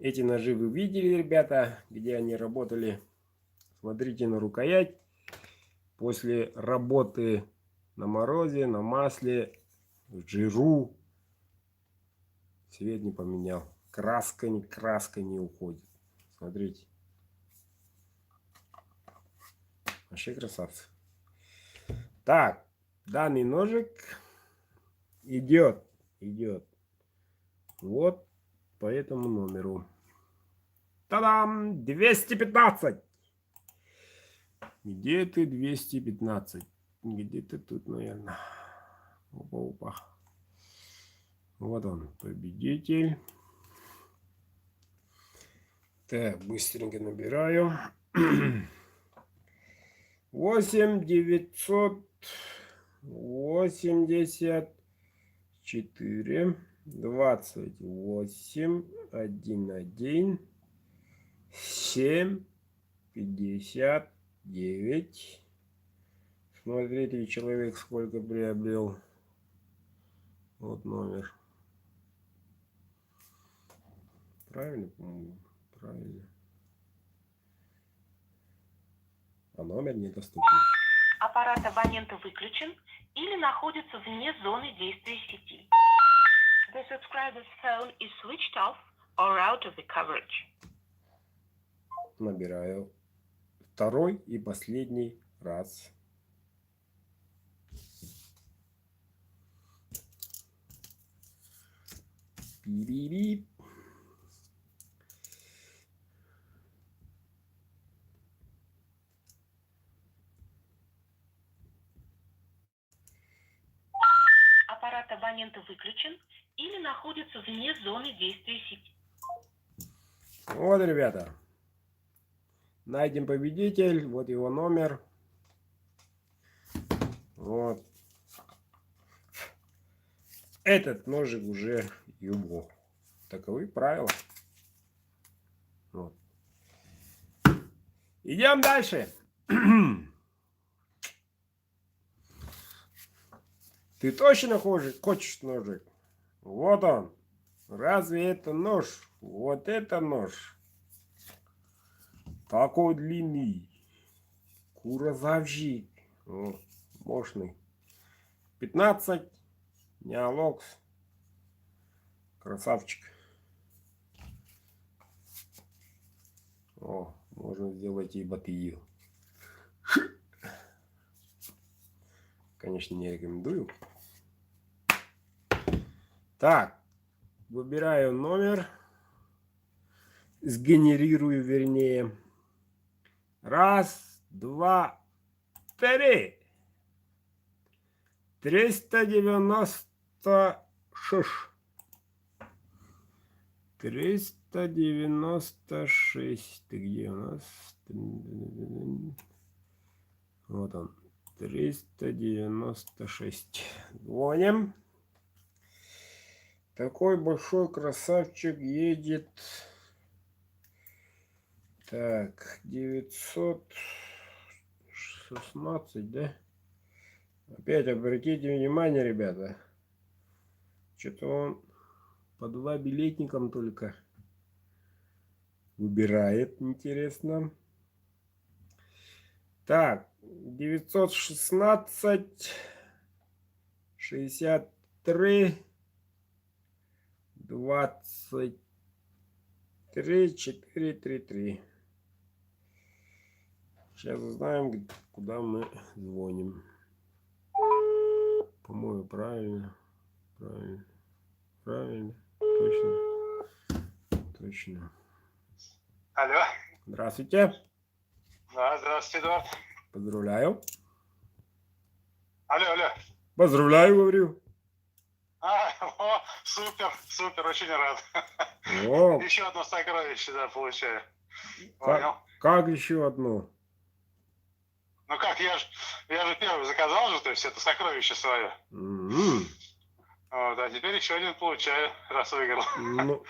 Эти ножи вы видели, ребята, где они работали. Смотрите на рукоять. После работы на морозе, на масле, в жиру. Цвет не поменял. Краска не уходит. Смотрите. Вообще красавцы. Так, данный ножик идет. Вот по этому номеру. Та-дам! 215! Где ты 215? Где ты тут, наверное? Опа. Вот он, победитель. Так, быстренько набираю. 8 984 28 11 7 59. Смотрите, человек сколько приобрел. Вот номер. Правильно, по-моему? Правильно. А номер недоступен. Аппарат абонента выключен или находится вне зоны действия сети. The subscriber's phone is switched off or out of the coverage. Набираю второй и последний раз. Пи-пи-пи. Аппарат абонента выключен или находится вне зоны действия сети. Вот, ребята. Найден победитель. Вот его номер. Вот. Этот ножик уже его. Таковы правила. Вот. Идем дальше. Ты точно хочешь ножик? Вот он. Разве это нож? Вот это нож. Такой длинный. Куразавжик. Мощный. 15. Неолокс. Красавчик. Можно сделать и батию. конечно, не рекомендую. Так, выбираю номер. Сгенерирую, вернее. Раз, два, три. 396. 396. Ты где у нас? Вот он. 396. Звоним. Такой большой красавчик едет. Так, 916, да? Опять обратите внимание, ребята. Что-то он по 2 билетникам только выбирает, интересно. Так, 916, 63, 23, 433. Сейчас узнаем, куда мы звоним. По-моему, правильно. Правильно. Точно. Алло. Здравствуйте. Да, здравствуйте, Эдуард. Поздравляю. Алло. Поздравляю, говорю. О, супер, очень рад. О, Еще одно сокровище, да, получаю. как, Понял. как еще одно? Ну как, я же первый заказал же, то есть это сокровище свое. М. Вот, а теперь еще один получаю, раз выиграл.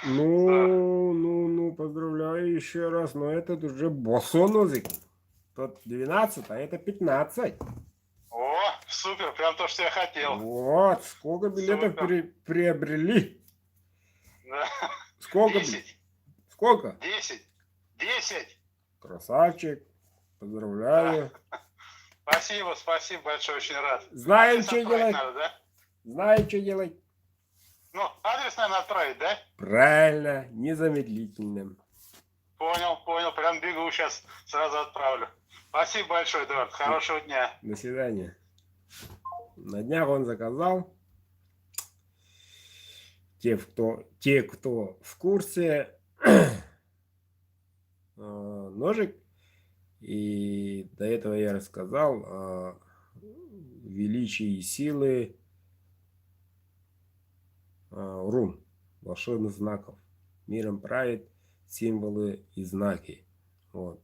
Ну, поздравляю еще раз. Но этот уже босонозик. Тот 12, а это 15. О, супер, прям то, что я хотел. Вот, сколько билетов Супер. приобрели? Да. Сколько? 10. Сколько? 10. Красавчик. Поздравляю. Спасибо большое, очень рад. Знаем, Адрес что отправить делать. надо, да? Знаем, что делать. Ну, адрес, наверное, отправить, да? Правильно, незамедлительным. Понял. Прям бегу сейчас, сразу отправлю. Спасибо большое, Эдуард. Хорошего дня. До свидания. На днях он заказал. Те, кто в курсе, ножик. И до этого я рассказал о величии и силы рун, волшебных знаков. Миром правит символы и знаки. Вот.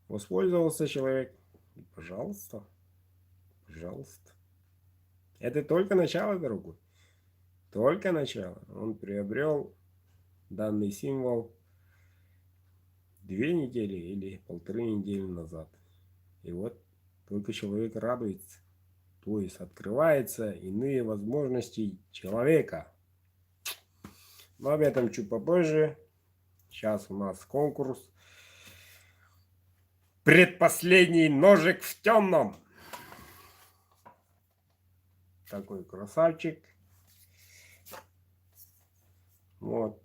Воспользовался человек. И пожалуйста. Это только начало, дорогой. Только начало. Он приобрел данный символ 2 недели или 1,5 недели назад. И вот только человек радуется. То есть открываются иные возможности человека. Но об этом чуть попозже. Сейчас у нас конкурс. Предпоследний ножик в темном. Такой красавчик. Вот.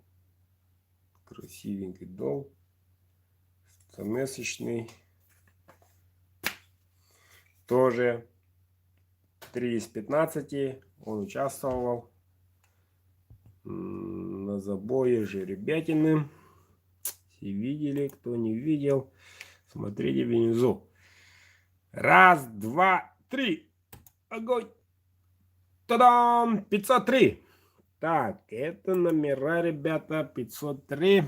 Красивенький дол. 100-месячный. Тоже 3 из 15. Он участвовал на забое жеребятины. Все видели, кто не видел, смотрите внизу. 1, 2, 3. Огонь. Та-дам! 503. Так, это номера, ребята, 503.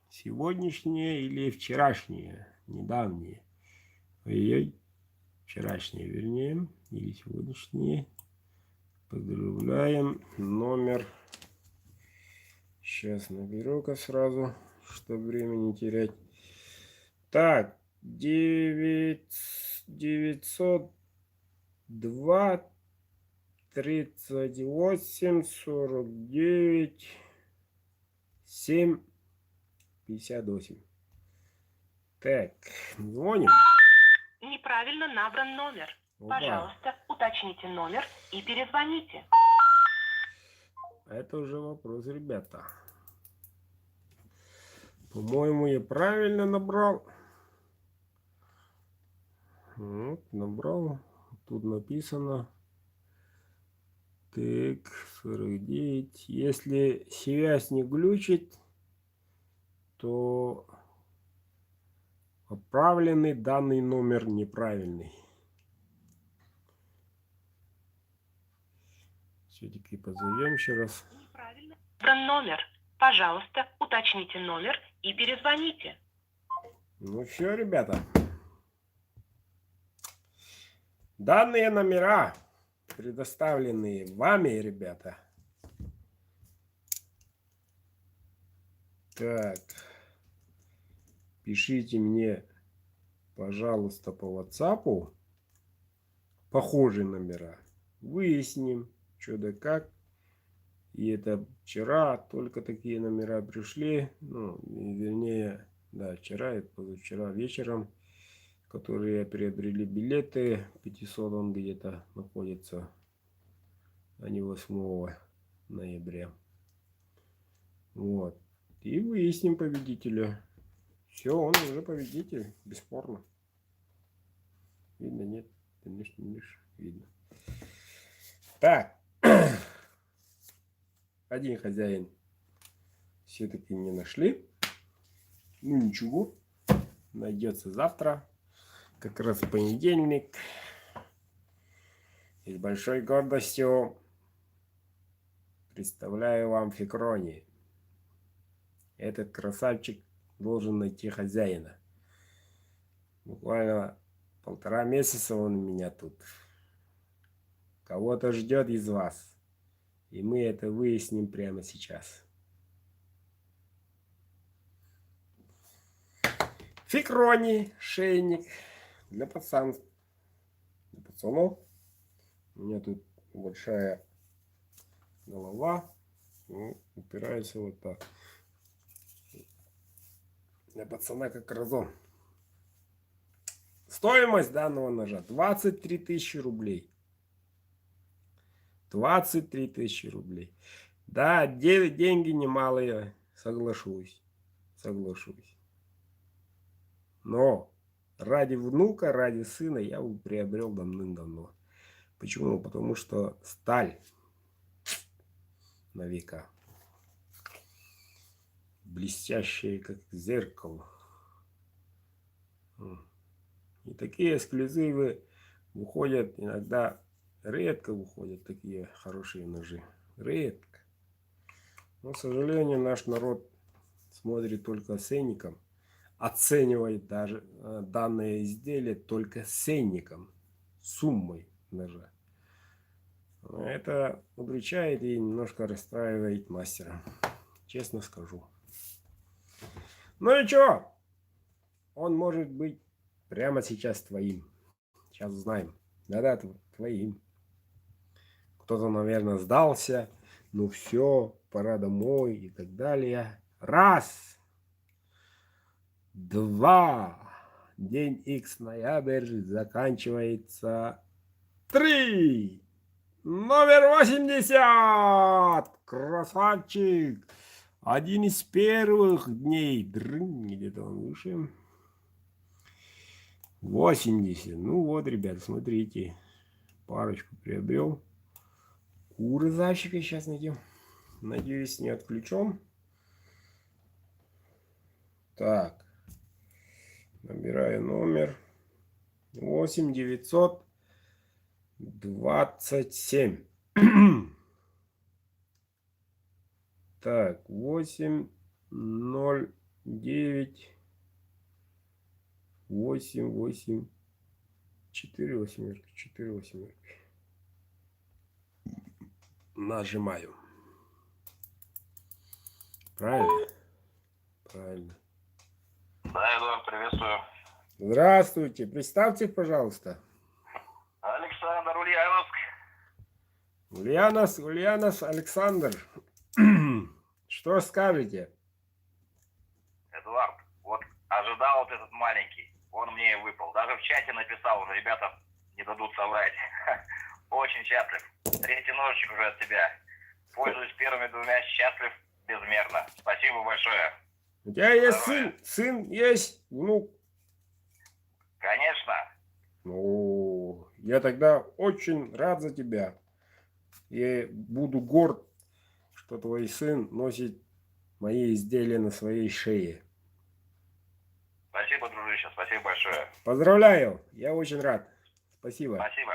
Сегодняшние или вчерашние, недавние. Ой-ой. Вчерашние, вернее, или сегодняшние. Поздравляем. Номер. Сейчас наберу-ка сразу, чтобы время не терять. Так, 902 38 49 7 58. Так, звоним. Неправильно набран номер. Опа. Пожалуйста, уточните номер и перезвоните. Это уже вопрос, ребята. По-моему, я правильно набрал. Вот, набрал. тут написано. Так, 49. Если связь не глючит, то отправленный данный номер неправильный. Все-таки позовем еще раз. Неправильно. Номер. Пожалуйста, уточните номер и перезвоните. Ну все, ребята. Данные номера, предоставленные вами, ребята. Так. Пишите мне, пожалуйста, по WhatsApp похожие номера. Выясним, что да как. И это вчера только такие номера пришли. Ну, вернее, да, вчера и позавчера вечером, которые приобрели билеты. 500 он где-то находится, а не 8 ноября. Вот. И выясним победителя. Все, он уже победитель, бесспорно. Видно, нет? Конечно, видно. Так. Один хозяин все-таки не нашли. Ну ничего. Найдется завтра. Как раз в понедельник. И с большой гордостью представляю вам Фикрони. Этот красавчик должен найти хозяина. Буквально 1,5 месяца он у меня тут. Кого-то ждет из вас. И мы это выясним прямо сейчас. Фикрони, шейник для пацанов. Для пацанов. У меня тут большая голова. Ну, упирается вот так. Для пацана как разон. Стоимость данного ножа 23 тысячи рублей. 23 тысячи рублей. Да, деньги немалые, соглашусь. Соглашусь. Но ради внука, ради сына я бы приобрел давным-давно. Почему? Потому что сталь на века. Блестящая, как зеркало. И такие эксклюзивы выходят иногда. Редко выходят такие хорошие ножи. Редко. Но, к сожалению, наш народ смотрит только ценником. Оценивает даже данное изделие только ценником. Суммой ножа. Это удручает и немножко расстраивает мастера. Честно скажу. Ну и чё? Он может быть прямо сейчас твоим. Сейчас узнаем. Да-да, твоим. Кто-то, наверное, сдался. Ну все, пора домой и так далее. Раз. Два. День X, ноябрь, заканчивается. 3. Номер 80. Красавчик. Один из первых дней. Где-то он выше. 80. Ну вот, ребят, смотрите. Парочку приобрел. Куры зайчика сейчас найдем. Надеюсь, не отключен. Так. Набираю номер 8927. Так, 809 8 4 восьмерки, 4 восьмерки. Нажимаю. Правильно? Правильно. Да, Эдуард, приветствую. Здравствуйте. Представьте, пожалуйста. Александр Ульяновск. Ульянос Александр. Что скажете? Эдуард, вот ожидал вот этот маленький. Он мне и выпал. Даже в чате написал, ребята не дадут соврать. Очень счастлив. 3-й ножичек уже от тебя. Пользуюсь первыми 2, счастлив безмерно. Спасибо большое. У тебя есть сын есть внук? Конечно. Ну, Я тогда очень рад за тебя. И буду горд, что твой сын носит мои изделия на своей шее. Спасибо, дружище, спасибо большое. Поздравляю, я очень рад. Спасибо. Спасибо.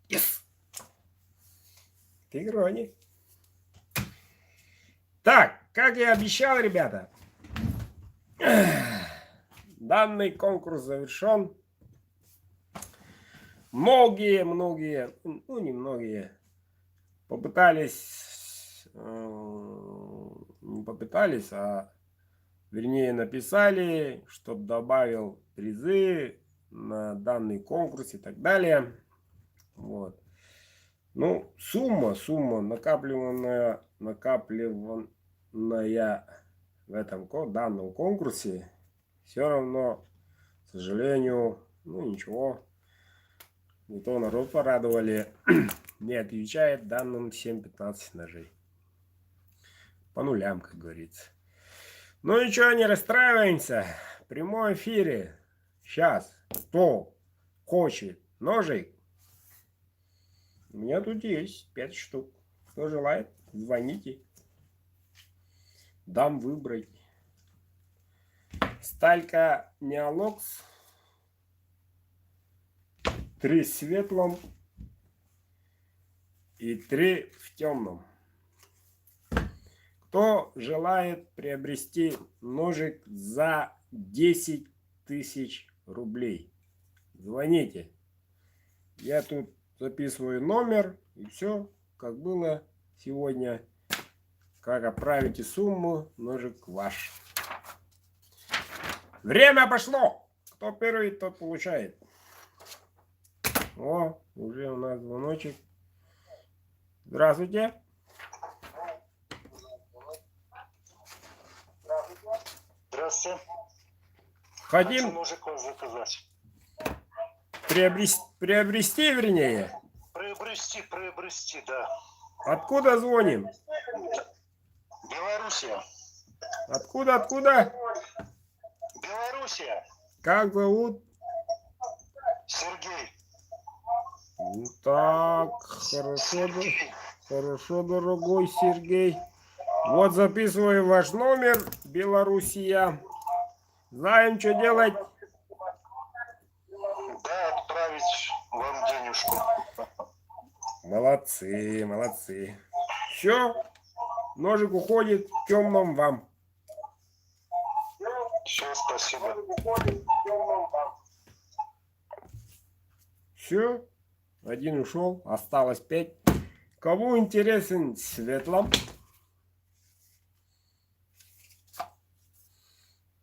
Yes. Ты грони. Так, как я обещал, ребята, данный конкурс завершен. Многие, ну не многие, попытались, не попытались, а вернее написали, чтобы добавил призы на данный конкурс и так далее. Вот. Ну, сумма накапливаемая в этом данном конкурсе, все равно, к сожалению, ну ничего, не то народ порадовали, не отвечает данным 7-15 ножей. По нулям, как говорится. Ну ничего, не расстраиваемся. В прямом эфире сейчас кто хочет ножик, у меня тут есть 5 штук. Кто желает, звоните. Дам выбрать. Сталька Неолокс. 3 в светлом и 3 в темном. Кто желает приобрести ножик за 10 тысяч рублей, звоните. Я тут записываю номер и все, как было сегодня. Как отправите сумму, ножик ваш. Время пошло. Кто первый, тот получает. О, уже у нас звоночек. Здравствуйте. Здравствуйте. Хотим Хочу ножик у вас заказать. приобрести, вернее. Приобрести, да. Откуда звоним? Белоруссия. Откуда? Белоруссия. Как зовут? Сергей. Ну, так, хорошо, дорогой Сергей. Вот записываю ваш номер, Белоруссия. Знаем, что делать. Да, отправить вам денежку. Молодцы. Все, ножик уходит в темном вам. Все, спасибо. Все, один ушел, осталось 5. Кому интересен светлом?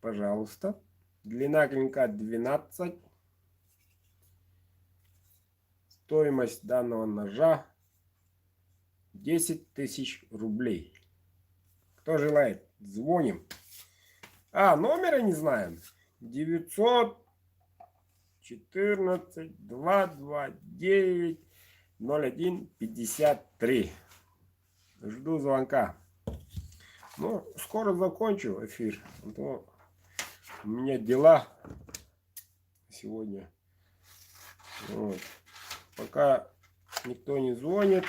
Пожалуйста. Длина клинка 12. Стоимость данного ножа 10 тысяч рублей. Кто желает? Звоним. Номера не знаем. 914 229 01 53. Жду звонка. Ну, скоро закончу эфир. А то у меня дела сегодня. Вот. Пока никто не звонит,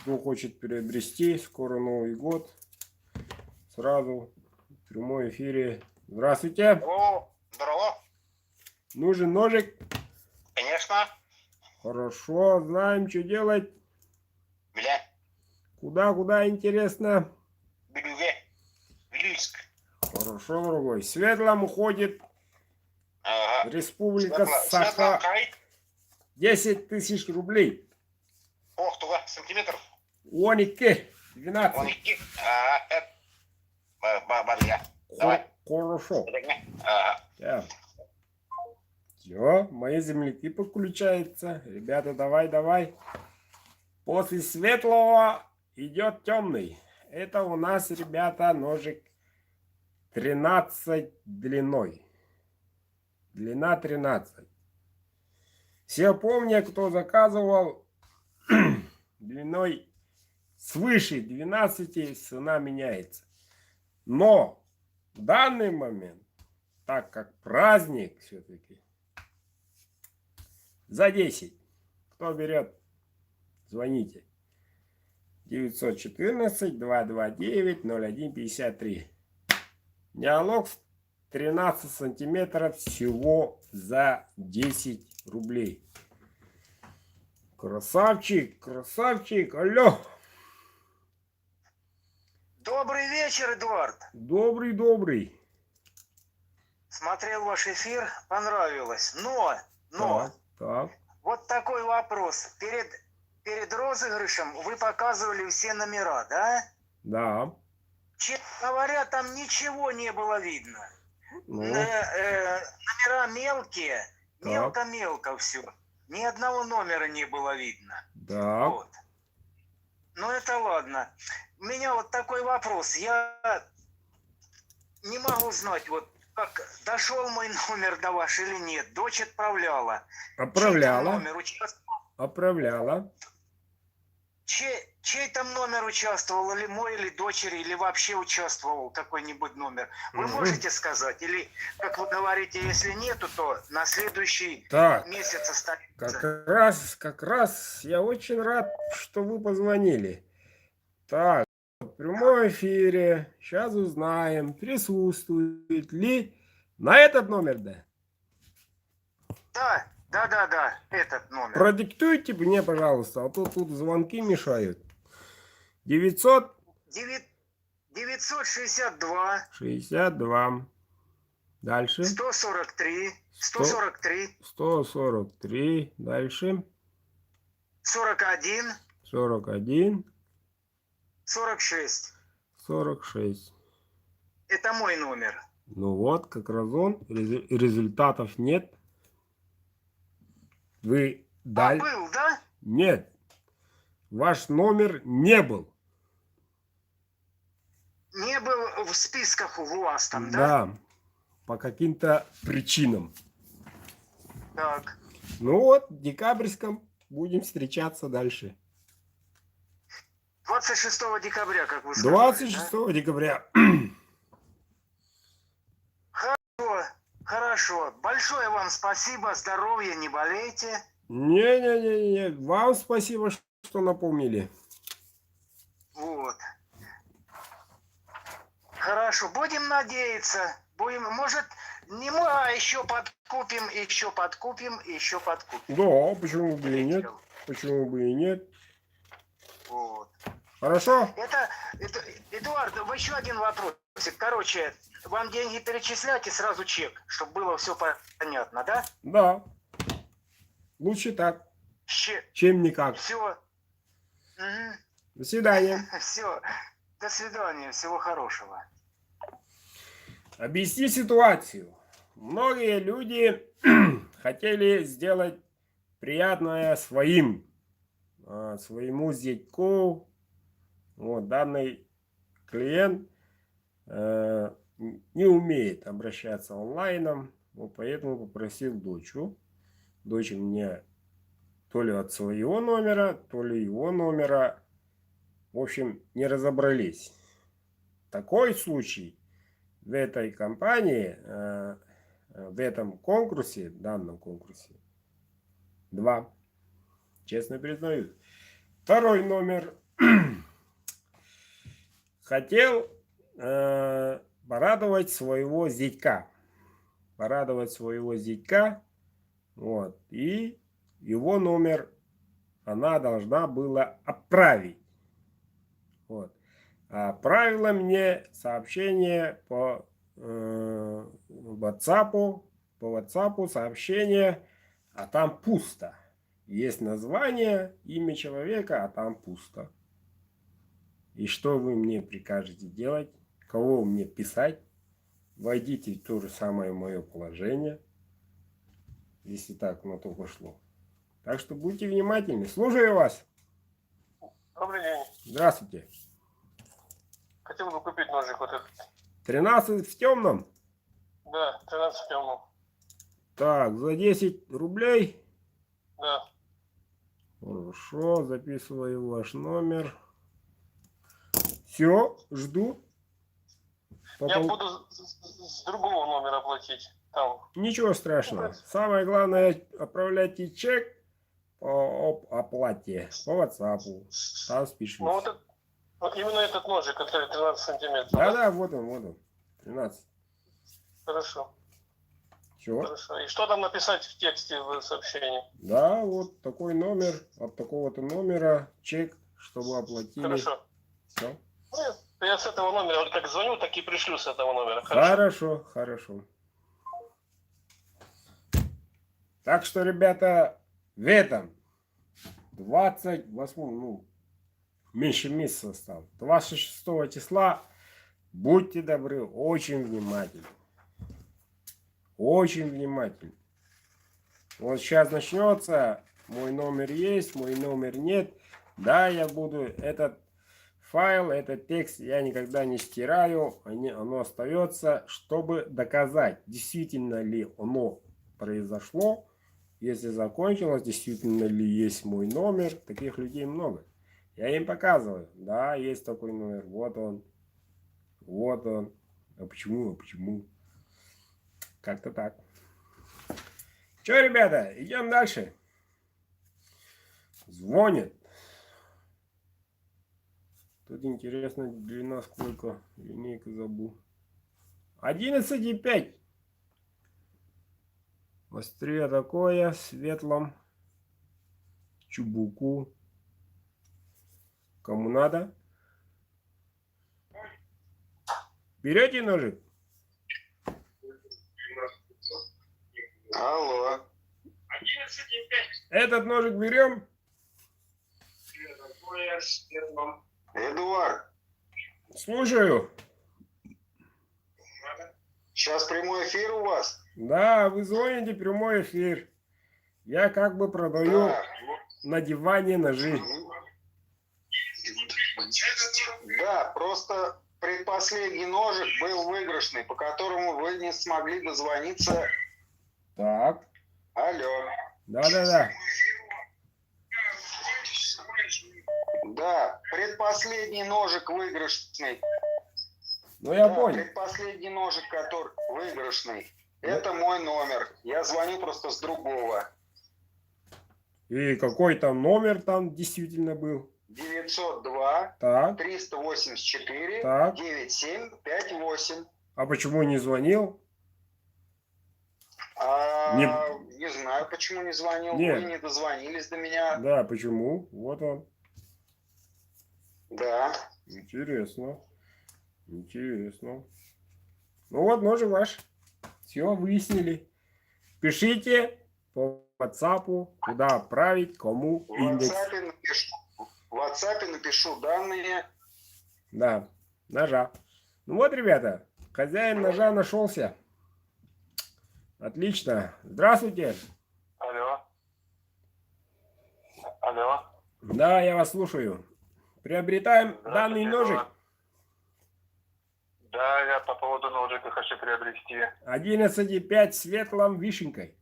кто хочет приобрести, скоро Новый год. Сразу в прямом эфире. Здравствуйте. О, здорово. Нужен ножик? Конечно. Хорошо, знаем, что делать. Бля. Куда интересно? Вилюйск. Хорошо, дорогой. Светлом уходит Ага. Республика Саха. 10 тысяч рублей. Ох, туда, сантиметров. Оники 12. Оники. Барья. Давай. Хорошо. Ага. Да. Все, мои земляки подключаются. Ребята, давай. После светлого идет темный. Это у нас, ребята, ножик 13 длиной. Длина 13. Все помнят, кто заказывал длиной свыше 12, цена меняется. Но в данный момент, так как праздник все-таки, За 10. Кто берет? Звоните. 914-229-0153. Диалог 13 сантиметров всего за 10 рублей. Красавчик, красавчик, алло. Добрый вечер, Эдуард. Добрый, добрый. Смотрел ваш эфир, понравилось. Но, Так. вот такой вопрос. Перед розыгрышем вы показывали все номера, да? Да. Честно говоря, там ничего не было видно. Ну, Номера мелкие, Так. мелко-мелко все. Ни одного номера не было видно. да. Вот. Ну это ладно. У меня вот такой вопрос. Я не могу знать, вот как дошел мой номер до вас или нет. Дочь отправляла. Чей там Отправляла. номер участвовал? Отправляла. Чей там номер участвовал? Или мой, или дочери, или вообще участвовал какой-нибудь номер? Вы Мгм. можете сказать? Или, как вы говорите, если нету, то на следующий Так. месяц останется. Как раз, я очень рад, что вы позвонили. Так, в прямом эфире, сейчас узнаем, присутствует ли на этот номер, да? Да, этот номер. Продиктуйте мне, пожалуйста, а то тут звонки мешают. 900 962 62. Дальше. 143 143. Дальше. 41 41. 46. 46. Это мой номер. Ну вот, как раз он. Результатов нет. Вы дали... Был, да? Нет. Ваш номер не был. Не был в списках у вас там, да? Да. По каким-то причинам. Так. Ну вот, в декабрьском будем встречаться дальше. 26 декабря, как вы сказали. 26 декабря. Да? Хорошо. Большое вам спасибо. Здоровья, не болейте. Не. Вам спасибо, что напомнили. Вот. Хорошо. Будем надеяться. Может, не мы, а еще подкупим. Да, почему бы и нет? Почему бы и нет? Вот. Хорошо? Эдуард, еще один вопрос. Короче, вам деньги перечислять и сразу чек, чтобы было все понятно, да? Да. Лучше так, чем никак. Все. До свидания. Все. До свидания. Всего хорошего. Объясни ситуацию. Многие люди хотели сделать приятное своему зятьку. Вот, данный клиент не умеет обращаться онлайном, вот поэтому попросил дочу. Дочь мне то ли от своего номера, то ли его номера, в общем, не разобрались. Такой случай в этой компании, в этом конкурсе, данном конкурсе, 2. Честно признаюсь. Второй номер хотел порадовать своего зятька. Вот. И его номер она должна была отправить. Вот. Отправила мне сообщение по WhatsApp сообщение, а там пусто. Есть название, имя человека, а там пусто. И что вы мне прикажете делать? Кого мне писать? Войдите в то же самое мое положение, если так на то пошло. Так что будьте внимательны. Слушаю вас. Добрый день. Здравствуйте. Хотел бы купить ножик вот этот. 13 в темном? Да, 13 в темном. Так, за 10 рублей. Да. Хорошо, записываю ваш номер. Все, жду. Я буду с другого номера платить. там. Ничего страшного. Самое главное, отправляйте чек по оплате по WhatsApp. Там спишем. Ну вот именно этот ножик, который 13 сантиметров. Да, вот он. 13. Хорошо. Все. Хорошо. И что там написать в тексте в сообщении? Да, вот такой номер, от такого-то номера, чек, чтобы оплатили. Хорошо. Все. Ну, я с этого номера, вот как звоню, так и пришлю с этого номера. Хорошо. Так что, ребята, в этом 28, ну, меньше месяца осталось. 26 числа будьте добры, очень внимательны. Очень внимательны. Вот сейчас начнется, мой номер есть, мой номер нет. Да, я буду этот файл, этот текст я никогда не стираю, оно остается, чтобы доказать, действительно ли оно произошло, если закончилось, действительно ли есть мой номер. Таких людей много. Я им показываю, да, есть такой номер, вот он. А почему? Как-то так. Че, ребята, идем дальше. Звонит. Тут интересно, длина сколько. Линейку забыл. 11,5. Острие такое, светлом чубуку. Кому надо? Берете ножик? Алло. Этот ножик берем? Эдуард, Слушаю. сейчас прямой эфир у вас? Да, вы звоните, прямой эфир. Я как бы продаю Да. на диване ножи. Да, просто предпоследний ножик был выигрышный, по которому вы не смогли дозвониться. Так. Алло. Да. Да, предпоследний ножик выигрышный. Ну я Да, понял. предпоследний ножик, который выигрышный. Это мой номер. Я звоню просто с другого. И какой там номер там действительно был? 902 Так. 384 Так. 9758. А почему не звонил? Не знаю, почему не звонил. Нет. Вы не дозвонились до меня. Да, почему? Вот он. Да. Интересно. Ну вот, ножик ваш. Все, выяснили. Пишите по WhatsApp, куда отправить, кому В индекс. WhatsApp напишу данные. Да, ножа. Ну вот, ребята, хозяин ножа нашелся. Отлично. Здравствуйте. Алло. Да, я вас слушаю. Приобретаем данный ножик. Да, я по поводу ножика хочу приобрести. 11,5 светлом вишенкой.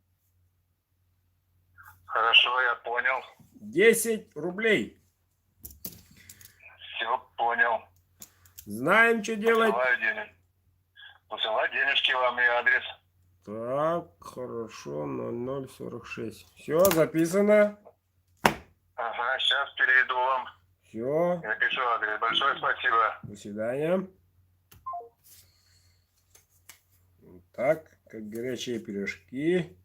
Хорошо, я понял. 10 рублей. Все понял. Знаем, что делать. Посылаю денежки вам и адрес. Так, хорошо, 0046. Все, записано. Ага, сейчас переведу вам. Все, Я пишу адрес. Большое спасибо. до свидания. Так, как горячие пирожки.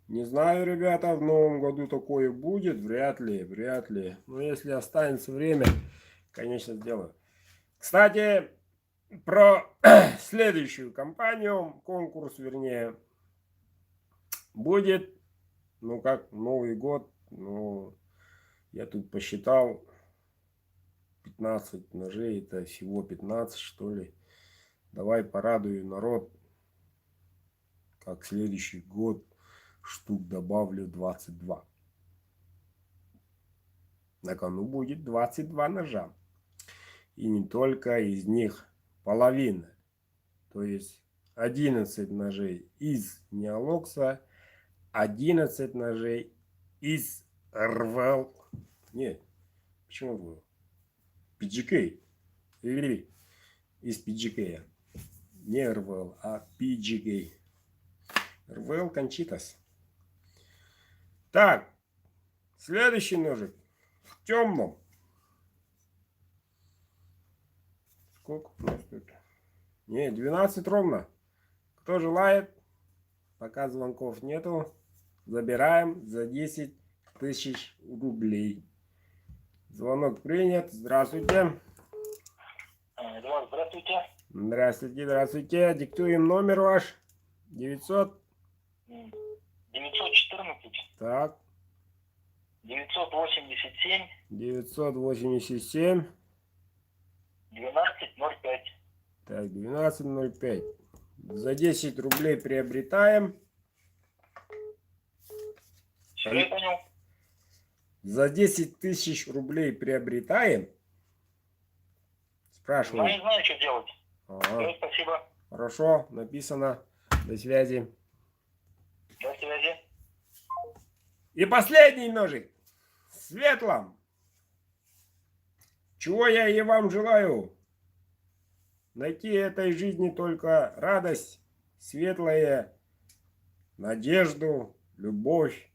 Не знаю, ребята, в новом году такое будет. Вряд ли. Но если останется время, конечно, сделаю. Кстати, про следующую кампанию, конкурс, вернее, будет, ну как, Новый год, ну, я тут посчитал, 15 ножей, это всего 15, что ли. Давай порадую народ, как следующий год штук добавлю 22. На кону будет 22 ножа. И не только из них половина. То есть 11 ножей из Неолокса, 11 ножей из РВЛ. Нет, почему РВЛ? PGK. Или из PGK. Не РВЛ, а PGK. РВЛ Кончитас. Так, следующий ножик в темном. Сколько у нас тут? Не, 12 ровно. Кто желает? Пока звонков нету. Забираем за 10 тысяч рублей. Звонок принят. Здравствуйте. Эдуард, здравствуйте. Здравствуйте, здравствуйте. Диктуем номер ваш. 900. 914 Так. 987 987. 1205. Так, 12.05. За 10 рублей приобретаем. Все, я понял. За 10 тысяч рублей приобретаем. Спрашиваю. Не знаю, что делать. Ага. Все, спасибо. Хорошо, написано. До связи. До связи. И последний ножик. Светлом. Чего я и вам желаю. Найти этой жизни только радость, светлое, надежду, любовь.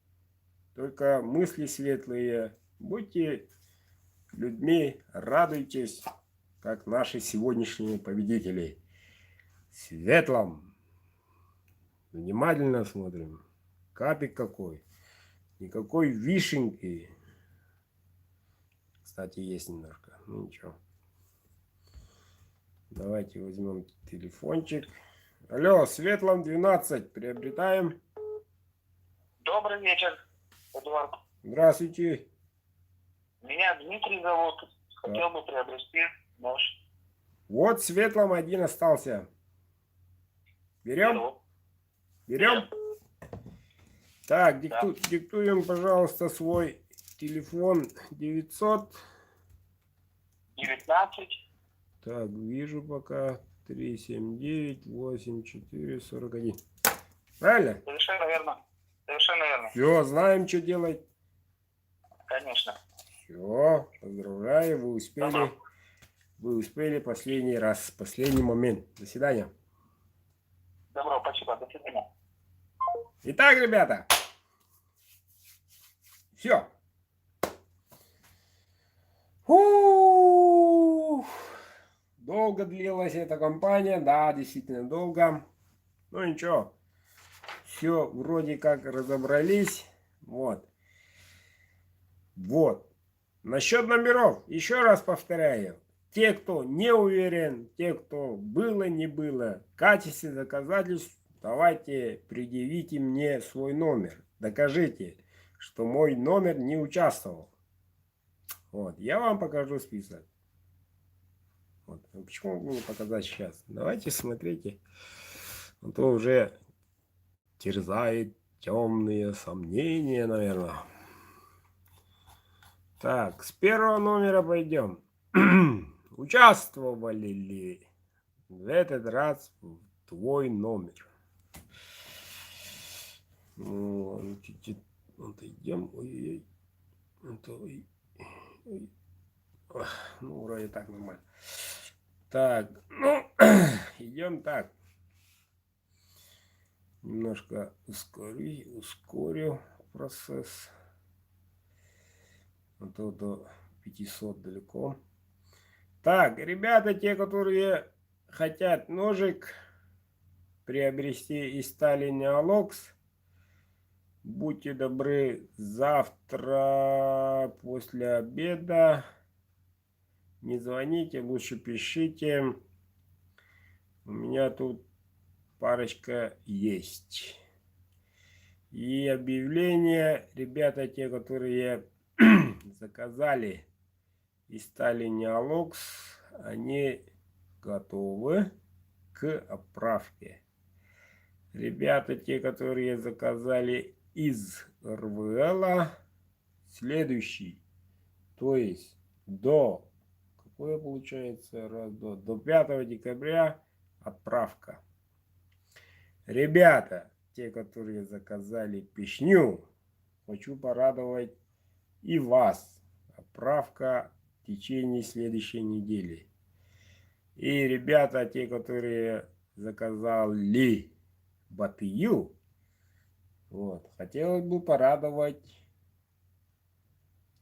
Только мысли светлые. Будьте людьми, радуйтесь, как наши сегодняшние победители. Светлом. Внимательно смотрим. Капик какой. Никакой вишенки. Кстати, есть немножко. Ну ничего. Давайте возьмем телефончик. Алло, Светлом 12. Приобретаем. Добрый вечер, Эдуард. Здравствуйте. Меня Дмитрий зовут. Хотел бы приобрести нож. Вот Светлом один остался. Берем? Беру. Берем? Так, диктуем, пожалуйста, свой телефон 900. 19. Так, вижу пока 379-84-41. Правильно? Совершенно верно. Совершенно верно. Все, знаем, что делать. Конечно. Все, поздравляю, вы успели. Ага. Вы успели последний раз, последний момент. До свидания. Добро, спасибо. До свидания. Итак, ребята. Все. Долго длилась эта кампания. Да, действительно долго. Ну ничего. Все вроде как разобрались. Вот. Вот. Насчет номеров. Еще раз повторяю. Те, кто не уверен, те, кто было, не было, в качестве доказательств, давайте предъявите мне свой номер. Докажите, что мой номер не участвовал. Вот. Я вам покажу список. Вот. Почему бы не показать сейчас? Давайте смотрите. А то уже терзает темные сомнения, наверное. Так, с первого номера пойдем. Участвовали ли в этот раз в твой номер? Ну, чуть-чуть отойдем. Ой-ой-ой. Ну, вроде так нормально. Так, ну, идем так. Немножко ускорю процесс. А то до 500 далеко. Так, ребята, те, которые хотят ножик приобрести из стали Неолокс, будьте добры, завтра после обеда не звоните, лучше пишите. У меня тут парочка есть. И объявление, ребята, те, которые заказали и стали Неолокс, они готовы к отправке. Ребята, те, которые заказали из РВЛ, следующий, то есть до, какое получается, до 5 декабря отправка. Ребята, те, которые заказали пешню, хочу порадовать и вас. Отправка в течение следующей недели. И ребята, те, которые заказали батию, Вот. Хотелось бы порадовать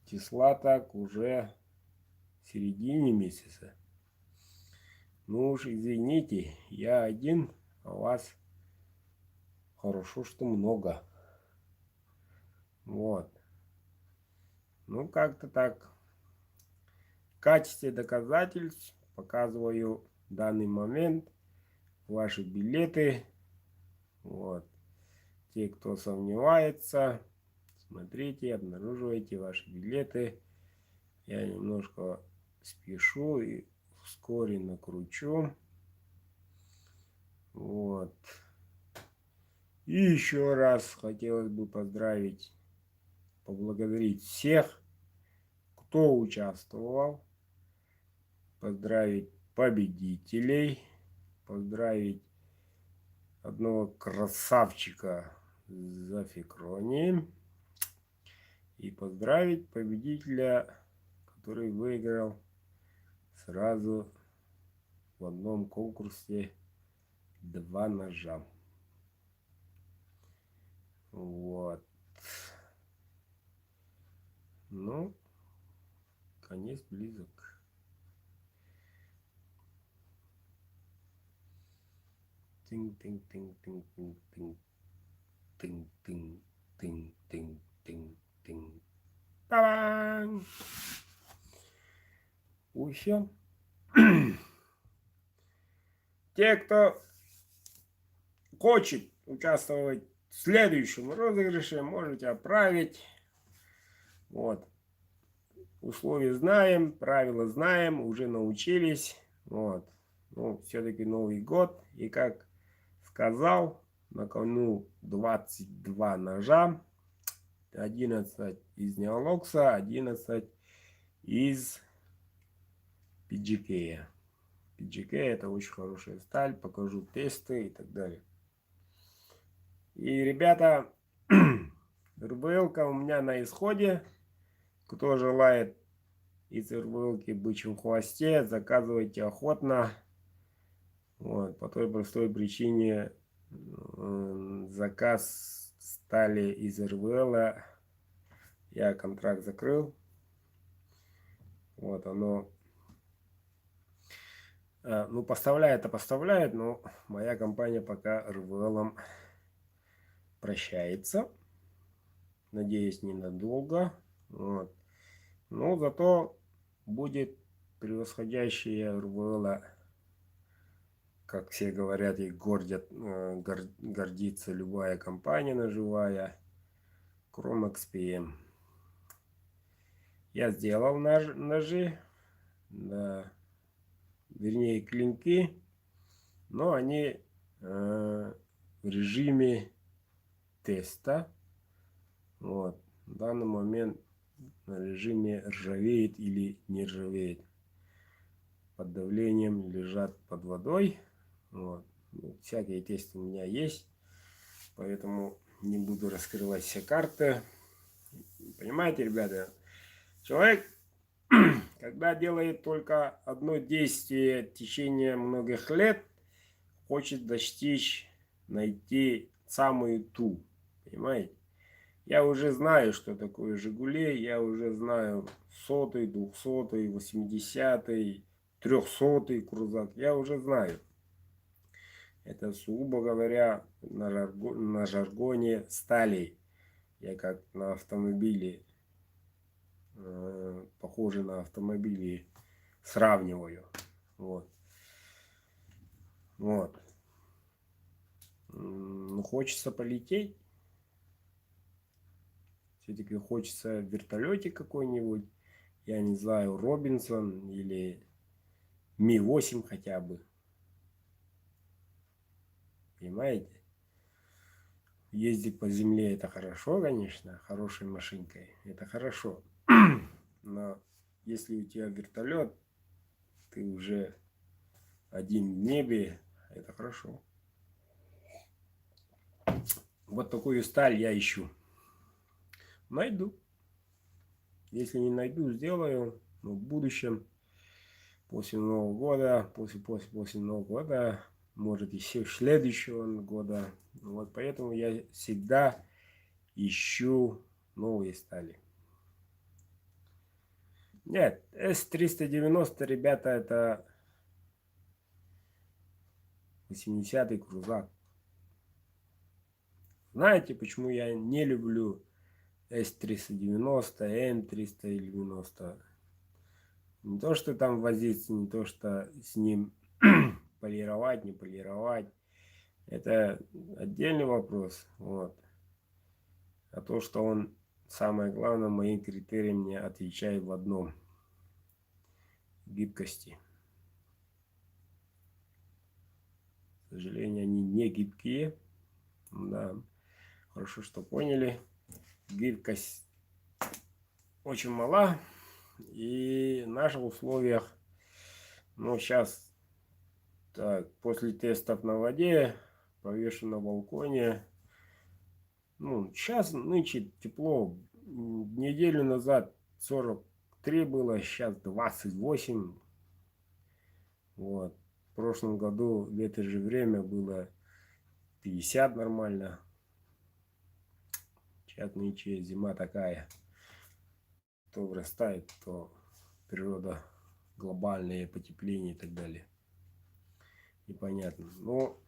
числа так уже в середине месяца. Ну уж извините, я один, а вас хорошо, что много. Вот. Ну, как-то так. В качестве доказательств показываю в данный момент ваши билеты. Вот. Те, кто сомневается, смотрите, обнаруживайте ваши билеты. Я немножко спешу и вскоре накручу. Вот. И еще раз хотелось бы поздравить, поблагодарить всех, кто участвовал, поздравить победителей, поздравить одного красавчика за Фикрони и поздравить победителя, который выиграл сразу в одном конкурсе 2 ножа. Вот. Ну, конец близок. Тынь-тынь-тынь-тынь-тынь-тынь. Тынь-тынь-тынь-тынь-тынь-тынь. Та-дам! И все. Те, кто хочет участвовать в следующем розыгрыше, можете отправить. Вот. Условия знаем, правила знаем, уже научились. Вот. Ну, все-таки Новый год. И как сказал, на кону 22 ножа. 11 из Неолокса, 11 из PGK. PGK это очень хорошая сталь. Покажу тесты и так далее. И, ребята, РВЛ-ка у меня на исходе. Кто желает из РВЛ-ки в бычьем хвосте, заказывайте охотно. Вот, по той простой причине заказ стали из РВЛ. Я контракт закрыл. Вот оно. Ну, поставляет, но моя компания пока РВЛом прощается. Надеюсь, ненадолго. Вот. Но зато будет превосходящая РВЛ, как все говорят и гордится любая компания ножевая, Chrome XPM. Я сделал ножи, да, вернее клинки, но они в режиме теста. Вот. В данный момент на режиме ржавеет или не ржавеет. Под давлением лежат под водой. Вот. Ну, всякие тесты у меня есть. Поэтому не буду раскрывать все карты. Понимаете, ребята? Человек, когда делает только одно действие в течение многих лет, хочет достичь, найти самую ту. Понимаете? Я уже знаю, что такое Жигули, я уже знаю 100-й, 200-й, 80-й, 300-й крузак, я уже знаю. Это, сугубо говоря, на жаргоне стали. Я как на автомобиле, похоже на автомобили, сравниваю. Вот. Вот. Ну, хочется полететь. Все-таки хочется в вертолете какой-нибудь. Я не знаю, Робинсон или Ми-8 хотя бы. Понимаете? Ездить по земле это хорошо, конечно. Хорошей машинкой. Это хорошо. Но если у тебя вертолет, ты уже один в небе. Это хорошо. Вот такую сталь я ищу. Найду. Если не найду, сделаю. Но в будущем, после Нового года, после Нового года, может еще следующего года. Вот поэтому я всегда ищу новые стали. Нет, С-390, ребята, это 80-й крузак. Знаете, почему я не люблю С-390, М-390? Не то, что там возиться, не то, что с ним полировать, не полировать. Это отдельный вопрос. Вот. А то, что он, самое главное, моим критериям не отвечает в одном. Гибкости. К сожалению, они не гибкие. Да. Хорошо, что поняли. Гибкость очень мала. И в наших условиях, ну, сейчас, так, после тестов на воде, повешу на балконе. Ну, сейчас, нынче тепло. Неделю назад 43 было, сейчас 28. Вот. В прошлом году в это же время было 50 нормально. Сейчас нынче зима такая. То вырастает, то природа глобальное потепление и так далее. Непонятно. Но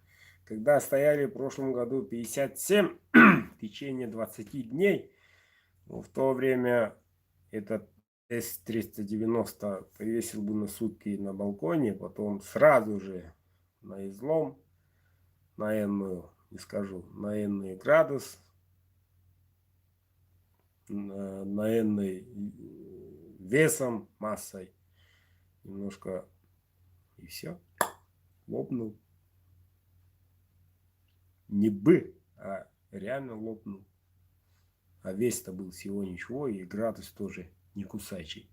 когда стояли в прошлом году 57 в течение 20 дней, ну, в то время этот С-390 повесил бы на сутки на балконе, потом сразу же на излом, на энную, не скажу, на энный градус, на энный весом, массой, немножко, и все, лопнул. Не бы, а реально лопнул. А вес-то был всего ничего, и градус тоже не кусачий.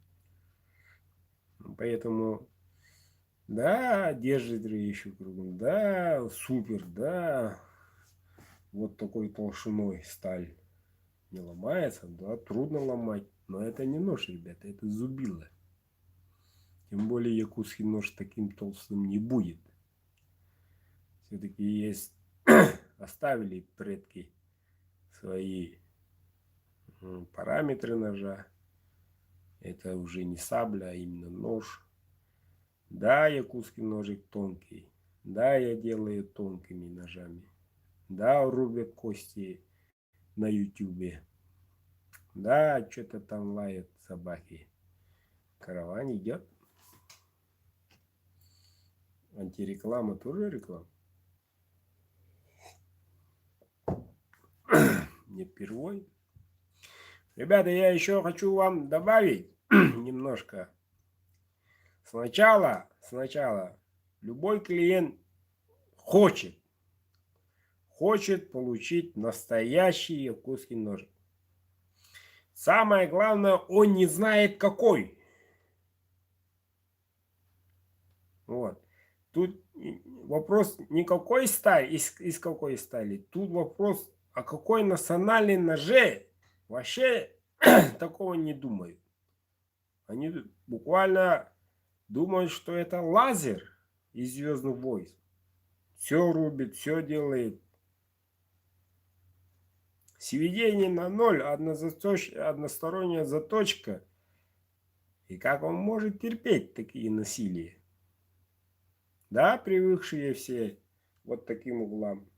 Поэтому, да, держит еще кругом, да, супер, да, вот такой толщиной сталь не ломается, да, трудно ломать, но это не нож, ребята, это зубило. Тем более якутский нож таким толстым не будет. Все-таки есть, оставили предки свои параметры ножа. Это уже не сабля, а именно нож. Да, якутский ножик тонкий. Да, я делаю тонкими ножами. Да, рубят кости на ютюбе. Да, что-то там лают собаки. Караван идет. Антиреклама тоже реклама. Не впервой. Ребята, я еще хочу вам добавить немножко. Сначала любой клиент хочет получить настоящий якутский нож. Самое главное, он не знает какой. Вот. Тут вопрос не какой стали, из какой стали. Тут вопрос, о какой национальной ноже. Вообще такого не думают. Они буквально думают, что это лазер из «Звездных войн». Все рубит, все делает. Сведение на ноль, односторонняя заточка. И как он может терпеть такие насилия? Да, привыкшие все вот таким углам,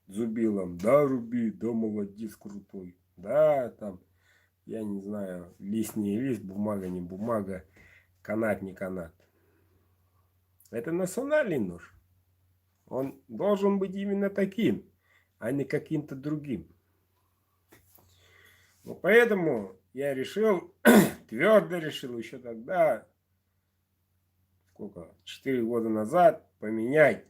зубилом. Да, руби, да, молодец, крутой. Да, там, я не знаю, лист не лист, бумага не бумага, канат не канат. Это национальный нож. Он должен быть именно таким, а не каким-то другим. Ну, поэтому я решил, твердо решил еще тогда, сколько, 4 года назад, поменять,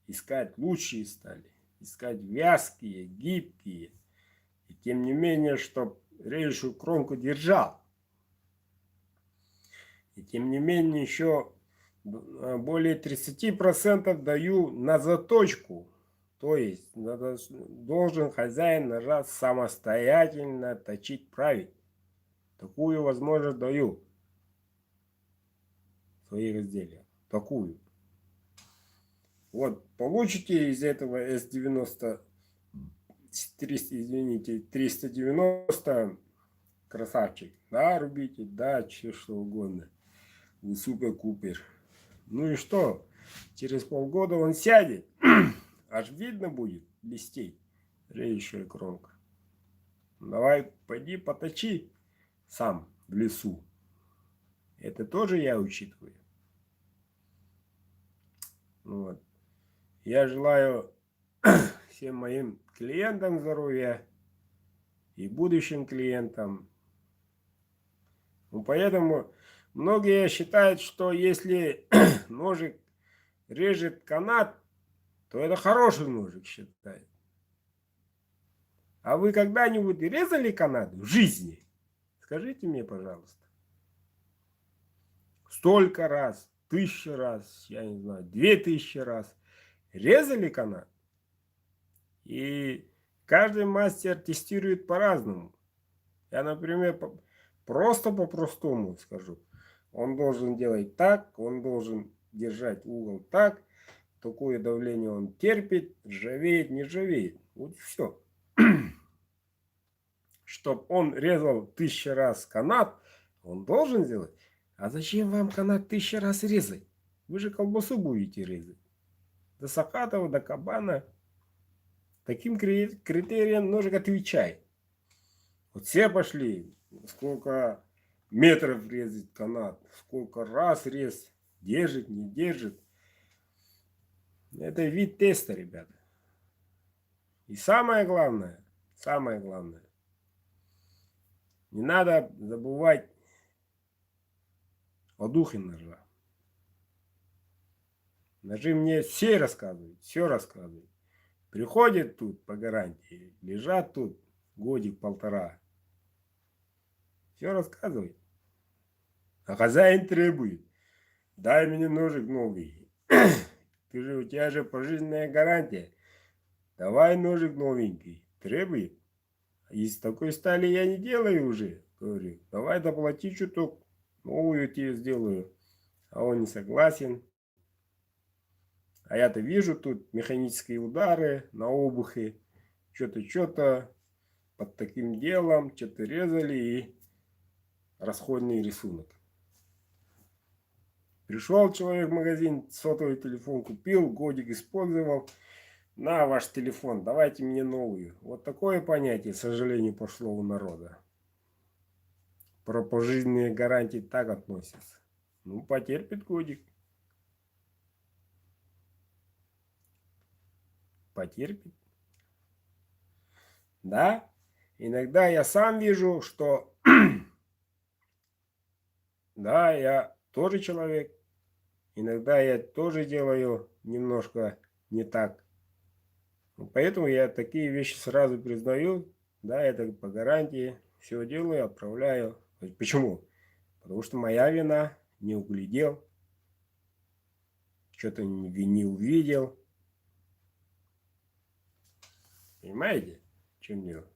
искать лучшие стали, искать вязкие, гибкие, и тем не менее, чтобы режущую кромку держал. И тем не менее, еще более 30% даю на заточку. То есть должен хозяин ножа самостоятельно точить правильно. Такую возможность даю в своих изделиях. Такую. Вот получите из этого С-90 извините, 390, красавчик. Да, рубите, да, что угодно. Вы супер-купер. Ну и что? Через полгода он сядет. Аж видно будет блестеть реющая кромка. Давай, пойди поточи сам в лесу. Это тоже я учитываю. Вот. Я желаю всем моим клиентам здоровья и будущим клиентам. Ну, поэтому многие считают, что если ножик режет канат, то это хороший ножик считают. А вы когда-нибудь резали канат в жизни? Скажите мне, пожалуйста. Столько раз, 1000 раз, я не знаю, 2000 раз резали канат? И каждый мастер тестирует по-разному. Я, например, просто по-простому скажу. Он должен делать так, он должен держать угол так, такое давление он терпит, ржавеет, не ржавеет. Вот все. Чтоб он резал 1000 раз канат, он должен сделать. А зачем вам канат 1000 раз резать? Вы же колбасу будете резать. До Сахатова, до Кабана. Таким критериям ножик отвечай. Вот все пошли. Сколько метров резать канат. Сколько раз рез. Держит, не держит. Это вид теста, ребята. И самое главное. Не надо забывать о духе ножа. Ножи мне все рассказывают. Приходят тут по гарантии, лежат тут годик-полтора. Все рассказывают. А хозяин требует. Дай мне ножик новый. У тебя же пожизненная гарантия. Давай ножик новенький. Требует. Из такой стали я не делаю уже. Говорю, давай доплати чуток. Новую тебе сделаю. А он не согласен. А я-то вижу тут механические удары на обухе. Что-то под таким делом. Что-то резали и расходный рисунок. Пришел человек в магазин, сотовый телефон купил, годик использовал. На ваш телефон, давайте мне новую. Вот такое понятие, к сожалению, пошло у народа. Про пожизненные гарантии так относятся. Ну, потерпит годик. Потерпит. Да, иногда я сам вижу, что да, я тоже человек. Иногда я тоже делаю немножко не так. Поэтому я такие вещи сразу признаю. Да, это по гарантии. Все делаю, отправляю. Почему? Потому что моя вина, не углядел. Что-то не увидел. Понимаете, в чем дело?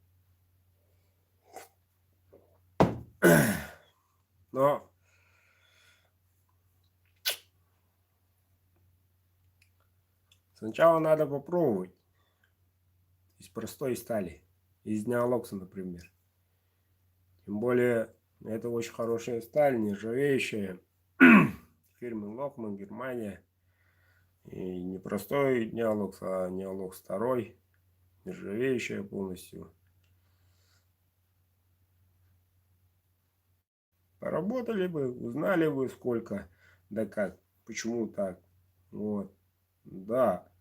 Но сначала надо попробовать. Из простой стали. Из неолокса, например. Тем более, это очень хорошая сталь, нержавеющая. Фирмы Локман, Германия. И не простой неолокс, а неолокс второй. Нержавеющая полностью. Поработали бы, узнали бы сколько, да как, почему так. Вот. Да.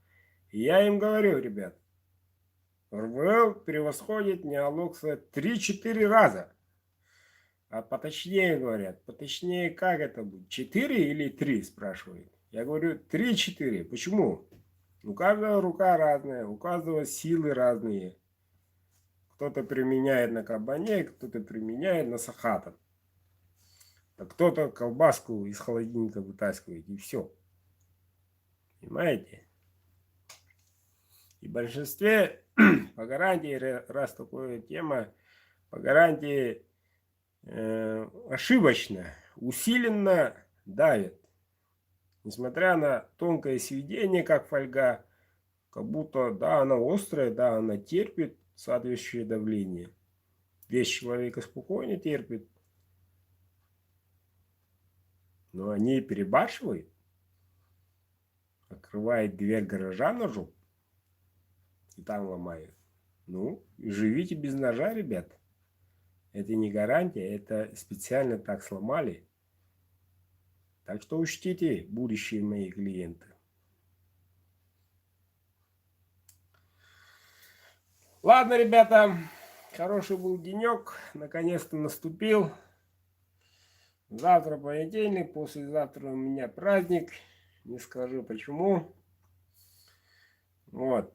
И я им говорю, ребят. РВЛ превосходит неолокса 3-4 раза. А поточнее говорят. Поточнее как это будет? 4 или 3 спрашивают. Я говорю 3-4. Почему? У каждого рука разная. У каждого силы разные. Кто-то применяет на кабане, кто-то применяет на сахатом. А кто-то колбаску из холодильника вытаскивает. И все. Понимаете? И в большинстве по гарантии, раз такая тема, по гарантии ошибочно, усиленно давит. Несмотря на тонкое сведение, как фольга, как будто, да, она острая, да, она терпит, соответствующее давление. Весь человек спокойно терпит. Но они перебарщивают. Открывает дверь гаража ножом. И там ломают. Ну, живите без ножа, ребят. Это не гарантия, это специально так сломали. Так что учтите, будущие мои клиенты. Ладно, ребята, хороший был денек, наконец-то наступил. Завтра понедельник, послезавтра у меня праздник, не скажу почему. Вот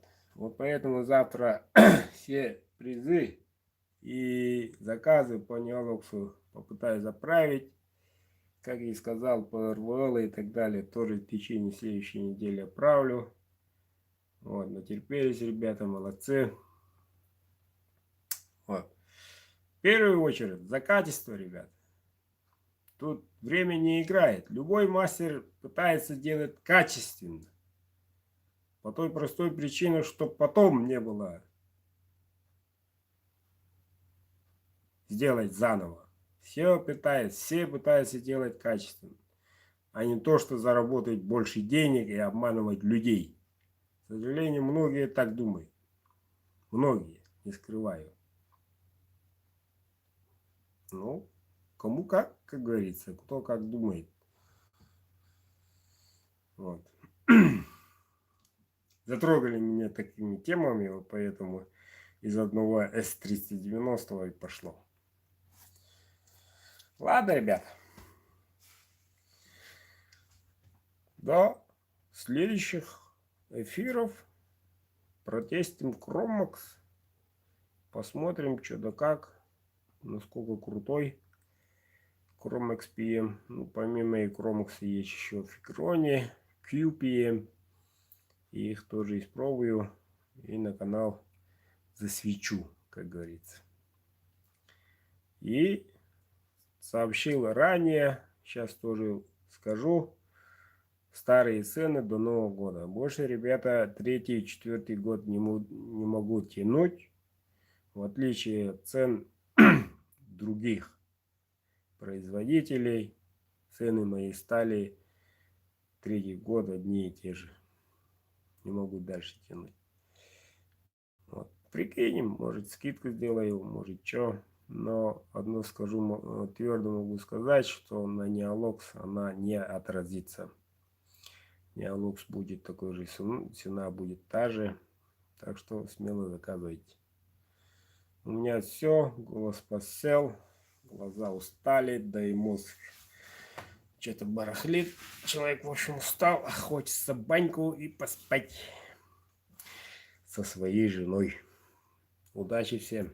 поэтому завтра все призы и заказы по Неолоксу попытаюсь заправить. Как я и сказал, по РВЛ и так далее, тоже в течение следующей недели отправлю. Вот, натерпелись, ребята, молодцы. Вот. В первую очередь, за качество, ребят. Тут время не играет. Любой мастер пытается делать качественно. По той простой причине, чтобы потом не было сделать заново. Все пытаются делать качественно. А не то, что заработать больше денег и обманывать людей. К сожалению, многие так думают. Многие, не скрываю. Ну, кому как говорится, кто как думает. Вот. Затрогали меня такими темами, вот поэтому из одного S390 и пошло. Ладно, ребят. До следующих эфиров протестим Chromax. Посмотрим, что да как. Насколько крутой Chromax PM. Ну, помимо и Chromax есть еще Ficroni, QPM. И их тоже испробую. И на канал засвечу, как говорится. И сообщил ранее, сейчас тоже скажу, старые цены до Нового года. Больше, ребята, 3-й и 4-й год не могу тянуть. В отличие от цен других производителей, цены мои стали 3-й год одни и те же. Не могу дальше тянуть. Вот. Прикинем, может скидку сделаю, может что. Но одно скажу, твердо могу сказать, что на Neolox она не отразится. Neolox будет такой же, цена будет та же. Так что смело заказывайте. У меня все, голос посел, глаза устали, да и мозг что-то барахлит. Человек, в общем, устал, хочется баньку и поспать со своей женой. Удачи всем!